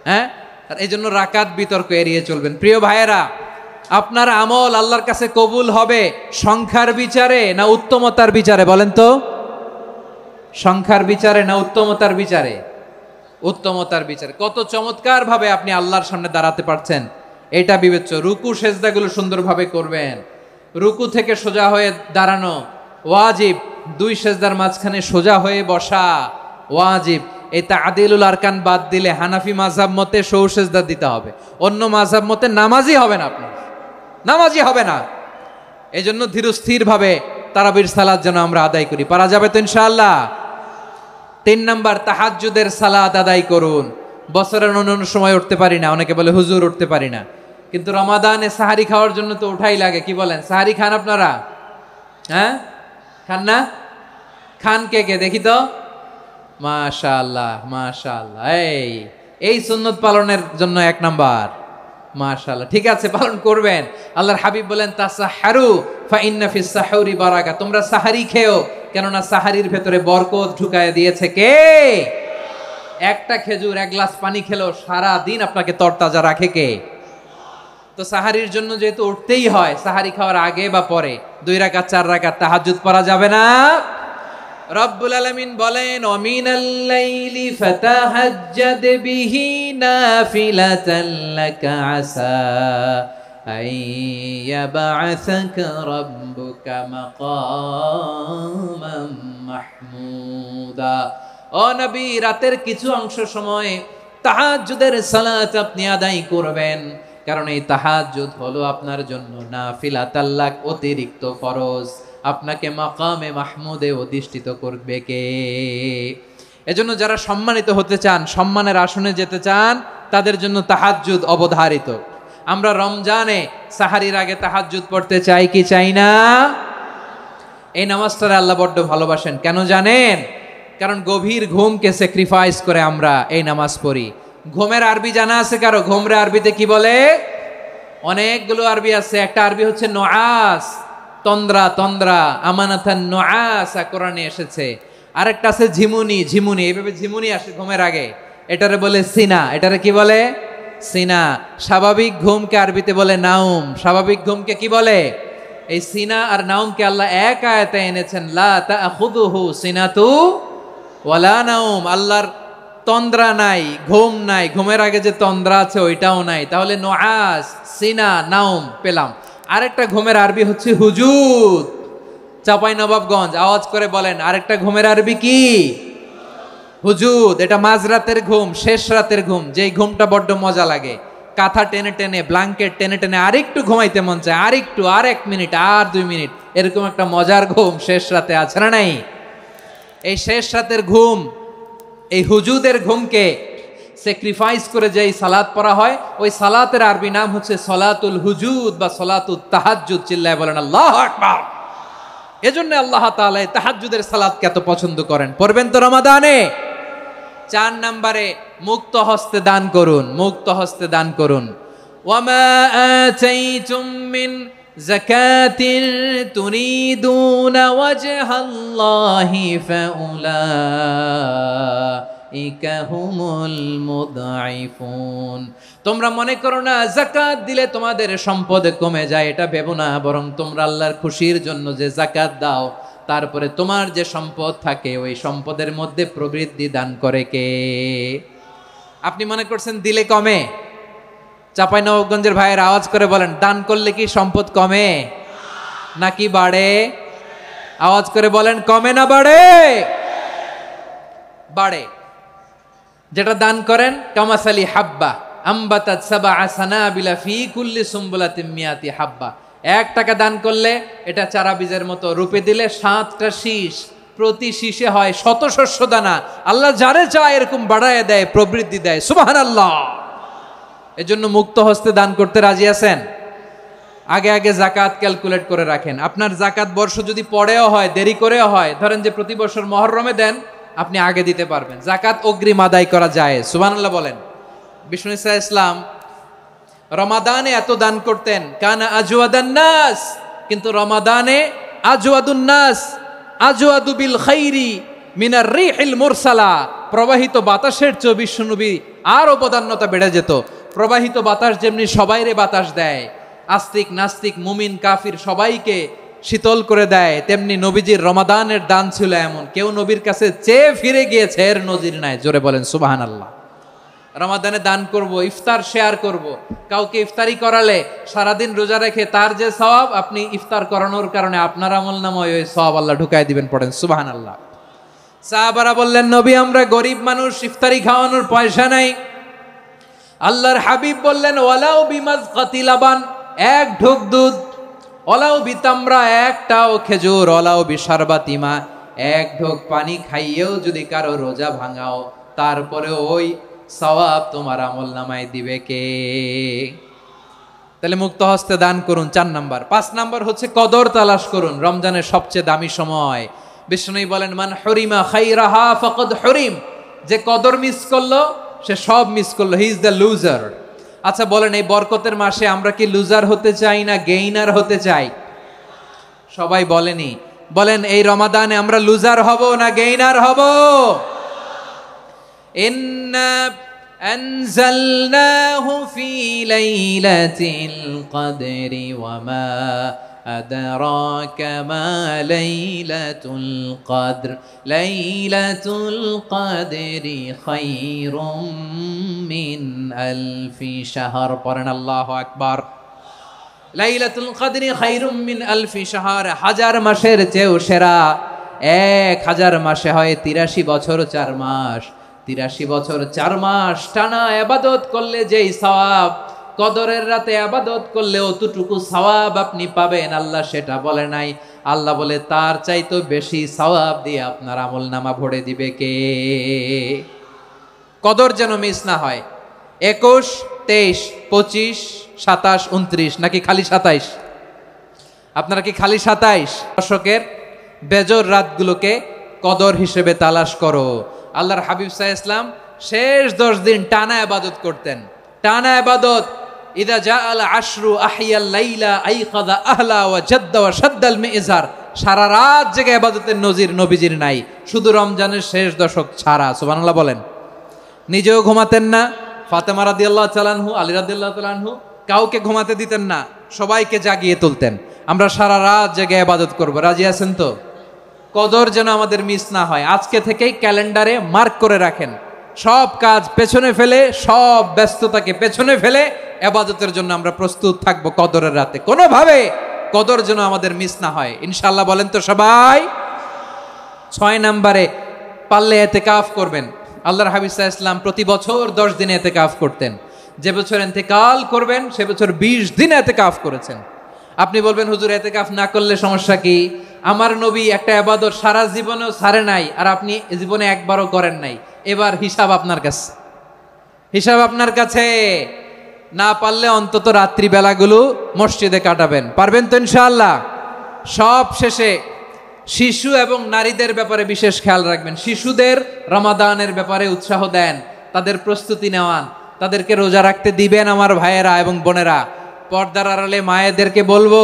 হ্যাঁ, আর এই জন্য রাকাত বিতর্ক এড়িয়ে চলবেন। প্রিয় ভাইয়েরা, আপনার আমল আল্লাহর কাছে কবুল হবে সংখ্যার বিচারে না উত্তমতার বিচারে? বলেন তো, সংখ্যার বিচারে না উত্তমতার বিচারে? উত্তমতার বিচারে। কত চমৎকার ভাবে আপনি আল্লাহর সামনে দাঁড়াতে পারছেন এটা বিবেচ্য। রুকু সেজদাগুলো সুন্দরভাবে করবেন। রুকু থেকে সোজা হয়ে দাঁড়ানো ওয়াজিব, 2 সেজদার মাঝখানে সোজা হয়ে বসা ওয়াজিব। এই তা'দীলুল আরকান বাদ দিলে হানাফি মাযহাব মতে সৌ সেজদা দিতে হবে, অন্য মাযহাব মতে নামাজই হবে না, আপনার নামাজই হবে না। এই জন্য ধীরস্থির ভাবে তারাবির সালাত যেন আমরা আদায় করি। পারা যাবে তো ইনশাআল্লাহ? 3 নাম্বার, তাহাজ্জুদের সালাত আদায় করুন। বছরের অন্য সময় উঠতে পারি না, অনেকে বলে হুজুর উঠতে পারি না, কিন্তু রমাদানে সাহারি খাওয়ার জন্য তো উঠাই লাগে। কি বলেন, সাহারি খান আপনারা? হ্যাঁ, খান না? খান কে কে দেখি তো? মাশাআল্লাহ মাশাআল্লাহ। এই সুন্নত পালনের জন্য 1 নাম্বার। মাশাআল্লাহ, ঠিক আছে, পালন করবেন। আল্লাহর হাবিব বলেন তাসাহহারু ফা ইন্না ফিস সাহুরি বারাকা, তোমরা সাহারি খেও, কেননা সাহারির ভেতরে বরকত ঢুকায় দিয়েছে কে? একটা খেজুর, 1 গ্লাস পানি খেলো সারা দিন আপনাকে তরতাজা রাখে কে? তো সাহারির জন্য যেহেতু উঠতেই হয়, সাহারি খাওয়ার আগে বা পরে 2 রাকাত 4 রাকাত তাহাজ্জুদ পড়া যাবে না? রব্বুল আলামিন বলেন ওয়ামিনাল লাইলি ফাতাহাজ্জাদ বিহি নাফিলাতান লাকা আসা আইয়াবআসাকা রাব্বুকা মাকামান মাহমুদা। ও নবী, রাতের কিছু অংশ সময় তাহাজ্জুদের সালাত আপনি আদায় করবেন, কারণ এই তাহাজ্জুদ হলো আপনার জন্য নাফিলাতাল লাক, অতিরিক্ত ফরজ। আপনাকে মাকামে মাহমুদে অধিষ্ঠিত করবে কে? এজন্য যারা সম্মানিত হতে চান, সম্মানের আসনে যেতে চান, তাদের জন্য তাহাজ্জুদ অবধারিত। আমরা রমজানে সাহারির আগে তাহাজ্জুদ পড়তে চাই কি চাই না? এই নামাজটারে আল্লাহ বড্ড ভালোবাসেন। কেন জানেন? কারণ গভীর ঘুমকে স্যাক্রিফাইস করে আমরা এই নামাজ পড়ি। ঘুমের আরবি জানা আছে কারো? ঘুমরে আরবিতে কি বলে? অনেকগুলো আরবি আছে। একটা আরবি হচ্ছে নুআস, তন্দ্রা, তন্দ্রা, আমানাতান নুআসা কোরআনে এসেছে। আরেকটা আছে ঝিমুনি, ঝিমুনি, এইভাবে ঝিমুনি আসে ঘুমের আগে, এটারে বলে সিনা। এটারে কি বলে? সিনা। স্বাভাবিক ঘুমকে আরবিতে বলে নাউম। স্বাভাবিক ঘুমকে কি বলে? এই সিনা আর নাউমকে আল্লাহ এক আয়াতে এনেছেন, লা তাখুযুহু সিনাতু ওয়ালা নাউম। আল্লাহর তন্দ্রা নাই, ঘুম নাই, ঘুমের আগে যে তন্দ্রা আছে ওইটাও নাই। তাহলে নুআস, সিনা, নাউম পেলাম। আরেকটা ঘুমের আরবি হচ্ছে হুজুদ। চাঁপাইনবাবগঞ্জ আওয়াজ করে বলেন, আরেকটা ঘুমের আরবি কি? হুজুদ। এটা মাঝরাতের ঘুম, শেষ রাতের ঘুম, যেই ঘুমটা বড্ড মজা লাগে। কাঁথা টেনে টেনে, ব্ল্যাঙ্কেট টেনে টেনে আরেকটু ঘুমাইতে মন চায়, আরেকটু, আর 1 মিনিট, আর 2 মিনিট, এরকম একটা মজার ঘুম শেষ রাতে আছে না নাই? এই শেষ রাতের ঘুম, এই হুজুদের ঘুমকে স্যাক্রিফাইস করে যেই সালাত পড়া হয়, ওই সালাতের আরবি নাম হচ্ছে সলাতুল হুজুদ বা সলাতুত তাহাজ্জুদ। চিল্লায় বলেন আল্লাহু আকবার। এজন্য আল্লাহ তাআলা তাহাজ্জুদের সালাতকে এত পছন্দ করেন। পড়বেন তো রমাদানে? 4 নম্বরে মুক্ত হস্তে দান করুন, মুক্ত হস্তে দান করুন। ওয়ামা আতাইতুম মিন যাকাতিন তুরিদুনা ওয়াজহাল্লাহি ফাউলাইকা হুমুল মুদঈফুন। তোমরা মনে করো না যাকাত দিলে তোমাদের সম্পদ কমে যায়, এটা ভেবো না, বরং তোমরা আল্লাহর খুশির জন্য যে যাকাত দাও, তারপরে তোমার যে সম্পদ থাকে ওই সম্পদের মধ্যে প্রবৃদ্ধি দান করে কে? আপনি মনে করছেন দিলে কমে? চাঁপাইনবাবগঞ্জের ভাইয়ের আওয়াজ করে বলেন, দান করলে কি সম্পদ কমে নাকি বাড়ে? আওয়াজ করে বলেন, কমে না বাড়ে? বাড়ে। যেটা দান করেন, কামাসালি হাব্বা আম্বাতাত সাবআ সানাবিলা ফি কুল্লি সুম্বুলাতিন মিয়াতি হাব্বা। 1 টাকা দান করলে এটা চারা বীজের মতো, রূপে দিলে 7টা শীষ, প্রতি শীষে হয় 100 শস্য দানা। আল্লাহ যারে চায় এরকম বাড়ায় দেয়, প্রবৃদ্ধি দেয়। সুবহানাল্লাহ। এজন্য মুক্ত হস্তে দান করতে রাজি আছেন? আগে আগে যাকাত ক্যালকুলেট করে রাখেন। আপনার যাকাত বর্ষ যদি পরেও হয়, দেরি করেও হয়, ধরেন যে প্রতি বছর মুহররমে দেন, আপনি আগে দিতে পারবেন। যাকাত অগ্রিম আদায় করা যায়। সুবহানাল্লাহ বলেন। বিষ্ণু ইসা ইসলাম রমাদানে এত দান করতেন, কানা আজওয়াদান নাস, কিন্তু রমাদানে আজওয়াদুন নাস আজওয়াদু বিল খাইরি মিনার রিহিল মুরসালা। প্রবাহিত বাতাসের চেয়ে বিশ্বনবী আর অবদান্যতা বেড়ে যেত। প্রবাহিত বাতাস যেমনি সবাইরে বাতাস দেয়, আস্তিক নাস্তিক মুমিন কাফির সবাইকে শীতল করে দেয়, তেমনি নবীজির রমাদানের দান ছিল এমন, কেউ নবীর কাছে চেয়ে ফিরে গিয়েছে এর নজির নাই। জোরে বলেন সুবহানাল্লাহ। রমাদানে দান করব, ইফতার শেয়ার করব। কাউকে ইফতারি করালে সারাদিন রোজা রেখে তার যে সওয়াব, আপনি ইফতার করানোর কারণে আপনার আমলনামায় ওই সওয়াব আল্লাহ ঢুকায় দিবেন। পড়েন সুবহানাল্লাহ। সাহাবারা বললেন, নবী আমরা গরিব মানুষ, ইফতারি খাওয়ানোর পয়সা নাই। আল্লাহর হাবিব বললেন, ওয়ালাউ বিমাজকাতি লাবান, এক ঢোক দুধ, ওয়ালাউ বিতামরা, একটাও খেজুর, ওয়ালাউ বিশারবাতিমা, এক ঢোক পানি খাইয়েও যদি কারো রোজা ভাঙাও, তারপরে ওই সওয়াব তোমার আমলনামায় দিবে কে? তাহলে মুক্ত হস্তে দান করুন, 4 নাম্বার। 5 নাম্বার হচ্ছে কদর তালাশ করুন, রমজানের সবচেয়ে দামি সময়। বিষ্ণু বলেন, মান হরিমা খাইরাহা ফাকাদ হরিম, যে কদর মিস করলো সে সব মিস করলো, হি ইজ দ্য লুজার। আচ্ছা বলেন, এই বরকতের মাসে আমরা কি লুজার হতে চাই না গেইনার হতে চাই? সবাই বলেনি, বলেন এই রমাদানে আমরা লুজার হব না গেইনার হব? ইন্না আনজালনাহু ফি লাইলাতিল কদরি ওয়া মা আদরাকা মা লাইলাতুল কদর, লাইলাতুল কদরি খায়রুম মিন আলফি শাহর। পড়েন আল্লাহু আকবার। লাইলাতুল কদরি খায়রুম মিন আলফি শাহর, 1000 মাসের চেয়েও সেরা। 1000 মাসে হয় 83 বছর 4 মাস। 83 বছর 4 মাস টানা ইবাদত করলে যেই সওয়াব, কদরের রাতে ইবাদত করলে অতটুকু সওয়াব আপনি পাবেন, আল্লাহ সেটা বলে নাই। আল্লাহ বলে তার চাইতে বেশি সওয়াব দিয়ে আপনার আমলনামা ভরে দিবে কে? কদর যেন মিস না হয়। 21, 23, 25, 27, 29 নাকি খালি 27? আপনারা কি খালি 27? দশকের বেজর রাতগুলোকে কদর হিসেবে তালাশ করো। আল্লাহর হাবিব সাল্লাল্লাহু আলাইহি ওয়াসাল্লাম শেষ 10 দিন টানা ইবাদত করতেন, টানা ইবাদত। ইদা জাআল আশরু আহিয়াল লাইলা আইকাযা আহলা ওয়া জাদ্দা ওয়া শাদ্দাল মিজার। সারা রাত জেগে ইবাদতের নজির নবীজির নাই, শুধু রমজানের শেষ দশক ছাড়া। সুবহানাল্লাহ বলেন। নিজেও ঘুমাতেন না, ফাতেমা রাদিয়াল্লাহু তাআলা আনহু, আলী রাদিয়াল্লাহু তাআলা আনহু কাউকে ঘুমাতে দিতেন না, সবাইকে জাগিয়ে তুলতেন। আমরা সারা রাত জেগে ইবাদত করব, রাজি আছেন তো? কদর যেন আমাদের মিস না হয়। আজকে থেকেই ক্যালেন্ডারে মার্ক করে রাখেন, সব কাজ পেছনে ফেলে, সব ব্যস্ততাকে পেছনে ফেলে ইবাদতের জন্য আমরা প্রস্তুত থাকব কদরের রাতে। কোনোভাবে কদর যেন আমাদের মিস না হয়, ইনশাআল্লাহ। বলেন তো সবাই? 6 নম্বরে পারলে ইতিকাফ করবেন। আল্লাহর হাবিব সাল্লাল্লাহু আলাইহি ওয়াসাল্লাম প্রতি বছর 10 দিন ইতিকাফ করতেন। যে বছর ইন্তেকাল করবেন সে বছর 20 দিন ইতিকাফ করেছেন। আপনি বলবেন, হুজুর ইতিকাফ না করলে সমস্যা কি? আমার নবী একটা ইবাদত সারা জীবনেও ছাড়ে নাই, আর আপনি জীবনে একবারও করেন নাই। এবার হিসাব আপনার কাছে, হিসাব আপনার কাছে। না পারলে অন্তত রাত্রি বেলাগুলো মসজিদে কাটাবেন। পারবেন তো ইনশাআল্লাহ? সব শেষে শিশু এবং নারীদের ব্যাপারে বিশেষ খেয়াল রাখবেন। শিশুদের রমাদানের ব্যাপারে উৎসাহ দেন, তাদের প্রস্তুতি নেওয়ান, তাদেরকে রোজা রাখতে দিবেন। আমার ভাইয়েরা এবং বোনেরা, পর্দার আড়ালে মায়েদেরকে বলবো,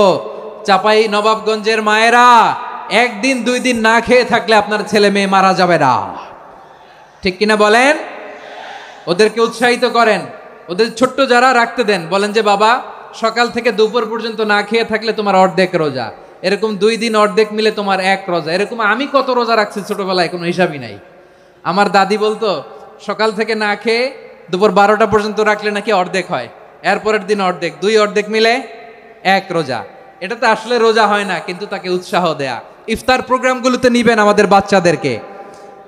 চাপাই নবাবগঞ্জের মায়েরা, 1 দিন 2 দিন না খেয়ে থাকলে আপনার ছেলে মেয়ে মারা যাবে না, ঠিক কিনা বলেন? ওদেরকে উৎসাহিত করেন, ওদের ছোট্ট যারা রাখতে দেন, বলেন যে বাবা সকাল থেকে দুপুর পর্যন্ত না খেয়ে থাকলে তোমার অর্ধেক রোজা, এরকম 2 দিন অর্ধেক মিলে তোমার 1 রোজা। এরকম আমি কত রোজা রাখছি ছোটবেলায়, কোনো হিসাবই নাই। আমার দাদি বলতো সকাল থেকে না খেয়ে দুপুর 12টা পর্যন্ত রাখলে নাকি অর্ধেক হয়, এরপরের দিন অর্ধেক, 2 অর্ধেক মিলে 1 রোজা। এটা তো আসলে রোজা হয় না, কিন্তু তাকে উৎসাহ দেয়া। ইফতার প্রোগ্রামগুলোতে নিবেন আমাদের বাচ্চাদেরকে,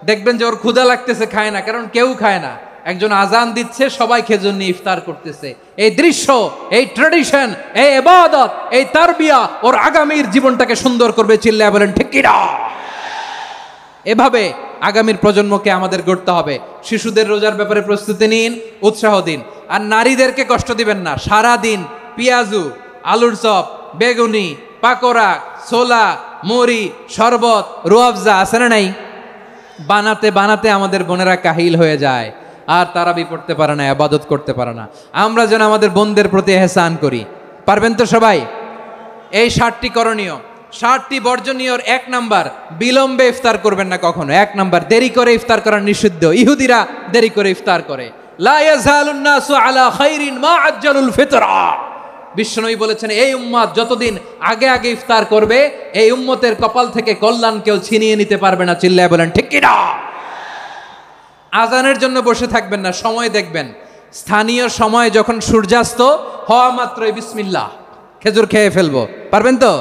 দেখবেন যে ওর ক্ষুধা লাগতেছে, খায় না, কারণ কেউ খায় না। একজন আজান দিচ্ছে, সবাই খেজুর নিয়ে ইফতার করতেছে। এই দৃশ্য, এই ট্র্যাডিশন, এই ইবাদত, এই তারবিয়া ওর আগামীর জীবনটাকে সুন্দর করবে। চিল্লায় বলেন ঠিক কি না? এভাবে আগামীর প্রজন্মকে আমাদের গড়তে হবে। শিশুদের রোজার ব্যাপারে প্রস্তুতি নিন, উৎসাহ দিন। আর নারীদেরকে কষ্ট দিবেন না। সারা দিন পেঁয়াজু, আলুর চপ, বেগুনি, পাকোড়া, ছোলা, মুড়ি, শরবত, রুয়াবজা আছে না নাই? বানাতে বানাতে আমাদের বোনেরা কাহিল হয়ে যায়, আর তারাবি পড়তে পারে না, ইবাদত করতে পারে না। আমরা যেন আমাদের বোনদের প্রতি ইহসান করি। পারবেন তো সবাই? এই 7টি করণীয়, 7টি বর্জনীয়। 1 নাম্বার, বিলম্বে ইফতার করবেন না কখনো। 1 নাম্বার, দেরি করে ইফতার করা নিষিদ্ধ। ইহুদিরা দেরি করে ইফতার করে। লা ইয়াজালুন নাসু আলা খাইরিন মা আজ্জালুল ফিতরা। বিশ্বনবী বলেছেন, এই উম্মত যতদিন আগে আগে ইফতার করবে, এই উম্মতের কপাল থেকে কল্যাণ কেউ ছিনিয়ে নিতে পারবে না। চিল্লায় বলেন ঠিক কি না? আজানের জন্য বসে থাকবেন না, সময় দেখবেন। স্থানীয় সময় যখন সূর্যাস্ত হওয়া মাত্রই বিসমিল্লাহ, খেজুর খেয়ে ফেলবো। পারবেন তো?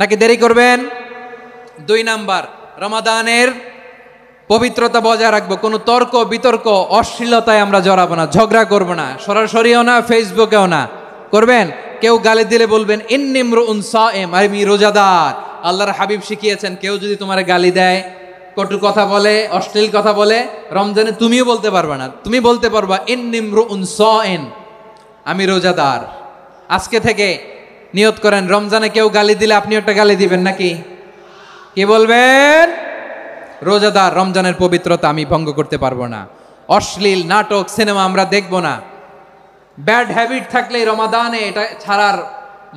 নাকি দেরি করবেন? 2 নাম্বার, রমাদানের পবিত্রতা বজায় রাখবো, কোনো তর্ক বিতর্ক অশ্লীলতায় আমরা জড়াবো না, ঝগড়া করবো না, সরাসরিও না, ফেসবুকেও না। করবেন? কেউ গালি দিলে বলবেন ইন্নিমরুউন সায়েম, আমি রোজাদার। আল্লাহর হাবিব শিখিয়েছেন, কেউ যদি তোমার গালি দেয়, কটু কথা বলে, অশ্লীল কথা বলে, রমজানে তুমিও বলতে পারবে না, তুমি বলতে পারবা ইন্নিমরুউন সায়েম, আমি রোজাদার। আজকে থেকে নিয়ত করেন, রমজানে কেউ গালি দিলে আপনি একটা গালি দিবেন নাকি? কি বলবেন? রোজাদার, রমজানের পবিত্রতা আমি ভঙ্গ করতে পারবো না। অশ্লীল নাটক সিনেমা আমরা দেখবো না। ব্যাড হ্যাবিট থাকলে রমাদানে এটা ছাড়ার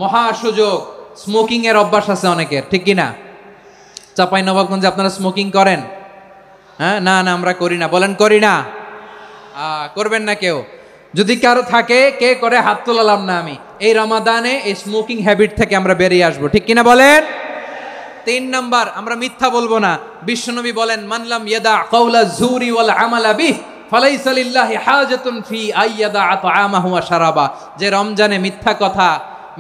মহা সুযোগ। স্মোকিং এর অভ্যাস আছে অনেকের, ঠিক কিনা? চাঁপাইনবাবগঞ্জে আপনারা স্মোকিং করেন? হ্যাঁ, না না আমরা করি না। বলেন করি না? করবেন না কেউ? যদি কারো থাকে, কে করে হাত তোলালাম না আমি। এই রমাদানে এই স্মোকিং হ্যাবিট থেকে আমরা বেরিয়ে আসবো, ঠিক কিনা বলেন? 3 নাম্বার, আমরা মিথ্যা বলবো না। বিশ্বনবী বলেন, মানলাম ইয়াদা কাওলা যুরি ওয়াল আমালা বিহি ফালাইসা লিল্লাহি হাজাতুন ফি আইয়াদা আতআমাহু ওয়া শারাবা। যে রমজানে মিথ্যা কথা,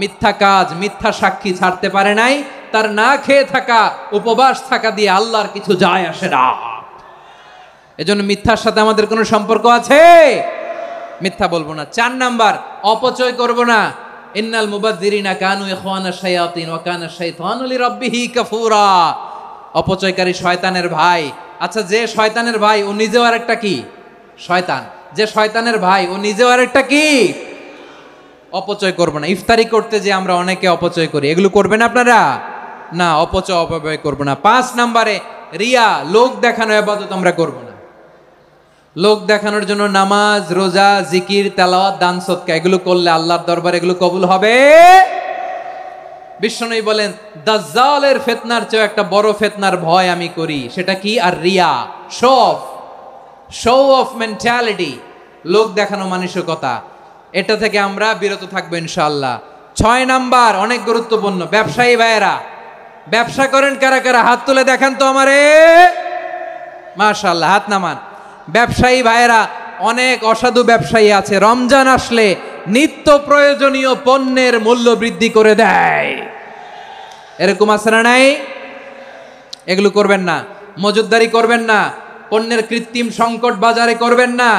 মিথ্যা কাজ, মিথ্যা সাক্ষী ছাড়তে পারে নাই, তার না খেয়ে থাকা, উপবাস থাকা দিয়ে আল্লাহর কিছু যায় আসে না। এজন্য মিথ্যার সাথে আমাদের কোনো সম্পর্ক আছে? মিথ্যা বলবো না। 4 নাম্বার, অপচয় করব না। ইন্নাল মুবাযযিরিনা কানু ইখওয়ানাশ শায়াতিন ওয়া কানা শাইতানু লিরাব্বিহি কাফুরা। অপচয়কারী শয়তানের ভাই। আচ্ছা, যে শয়তানের ভাই ও নিজেও আরেকটা কি? শয়তান। যে শয়তানের ভাই ও নিজেও আরেকটা কি? অপচয় করব না। ইফতারি করতে যে আমরা অনেকে অপচয় করি, এগুলো করবেন আপনারা? না, অপচয় অপব্যয় করব না। 5 নাম্বারে, রিয়া, লোক দেখানো ইবাদত আমরা করব না। লোক দেখানোর জন্য নামাজ, রোজা, জিকির, তেলাওয়াত, দান সদকা এগুলো করলে আল্লাহর দরবারে এগুলো কবুল হবে? বিশ্বনবী বলেন, দাজ্জালের ফিতনার চেয়ে একটা বড় ফিতনার ভয় আমি করি, সেটা কি? আর রিয়া, শো অফ মেন্টালিটি, লোক দেখানো মানসিকতা। এটা থেকে আমরা বিরত থাকবো ইনশাআল্লাহ। 6 নাম্বার, অনেক গুরুত্বপূর্ণ। ব্যবসায়ী ভাইয়েরা, ব্যবসা করেন কারা কারা? হাত তুলে দেখান তো আমারে। মাশাআল্লাহ, হাত নামান। ব্যবসায়ী ভাইয়েরা, অনেক অসাধু ব্যবসায়ী আছে, রমজান আসলে নিত্য প্রয়োজনীয় পণ্যের মূল্য বৃদ্ধি করে দেয়। এরকম আছে না নাই? এগুলো করবেন না। মজুদদারি করবেন না। পণ্যের কৃত্রিম সংকট বাজারে করবেন না।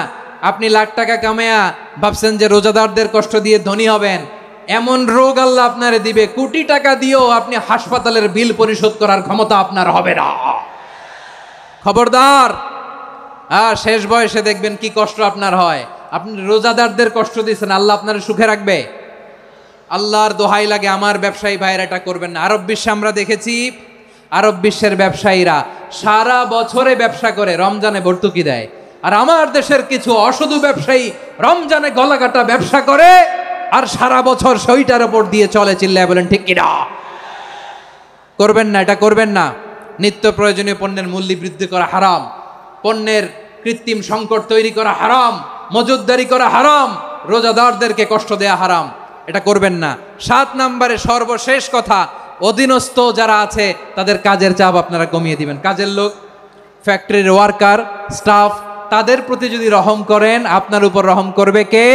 আপনি লাখ টাকা কামায়া ভাবছেন যে রোজাদারদের কষ্ট দিয়ে ধনী হবেন, এমন রোগ আল্লাহ আপনারে দিবে, কোটি টাকা দিয়েও আপনি হাসপাতালের বিল পরিশোধ করার ক্ষমতা আপনার হবে না। খবরদার। শেষ বয়সে দেখবেন কি কষ্ট আপনার হয়। আপনি রোজাদারদের কষ্ট দিচ্ছেন, আল্লাহ আপনার সুখে রাখবে? আল্লাহর দোহাই লাগে, আমার ব্যবসায়ী ভাইয়েরা এটা করবেন না। আরব বিশ্বে আমরা দেখেছি, আরব বিশ্বের ব্যবসায়ীরা সারা বছরে ব্যবসা করে, রমজানে ভর্তুকি দেয়। আর আমার দেশের কিছু অসাধু ব্যবসায়ী রমজানে গলাকাটা ব্যবসা করে আর সারা বছর সইটার উপর দিয়ে চলে। চিল্লায় বলেন ঠিক কিনা? করবেন না, এটা করবেন না। নিত্য প্রয়োজনীয় পণ্যের মূল্য বৃদ্ধি করা হারাম, পণ্যের কৃত্রিম সংকট তৈরি করা হারাম, মজুদদারি করা হারাম, রোজাদারদেরকে কষ্ট দেয়া হারাম, এটা করবেন না। 7 নাম্বারে সর্বশেষ কথা, অধীনস্থ যারা আছে তাদের কাজের চাপ আপনারা কমিয়ে দিবেন। কাজের লোক, ফ্যাক্টরির ওয়ার্কার, স্টাফ, তাদের প্রতি যদি রহম করেন, আপনার উপর রহম করবে কে?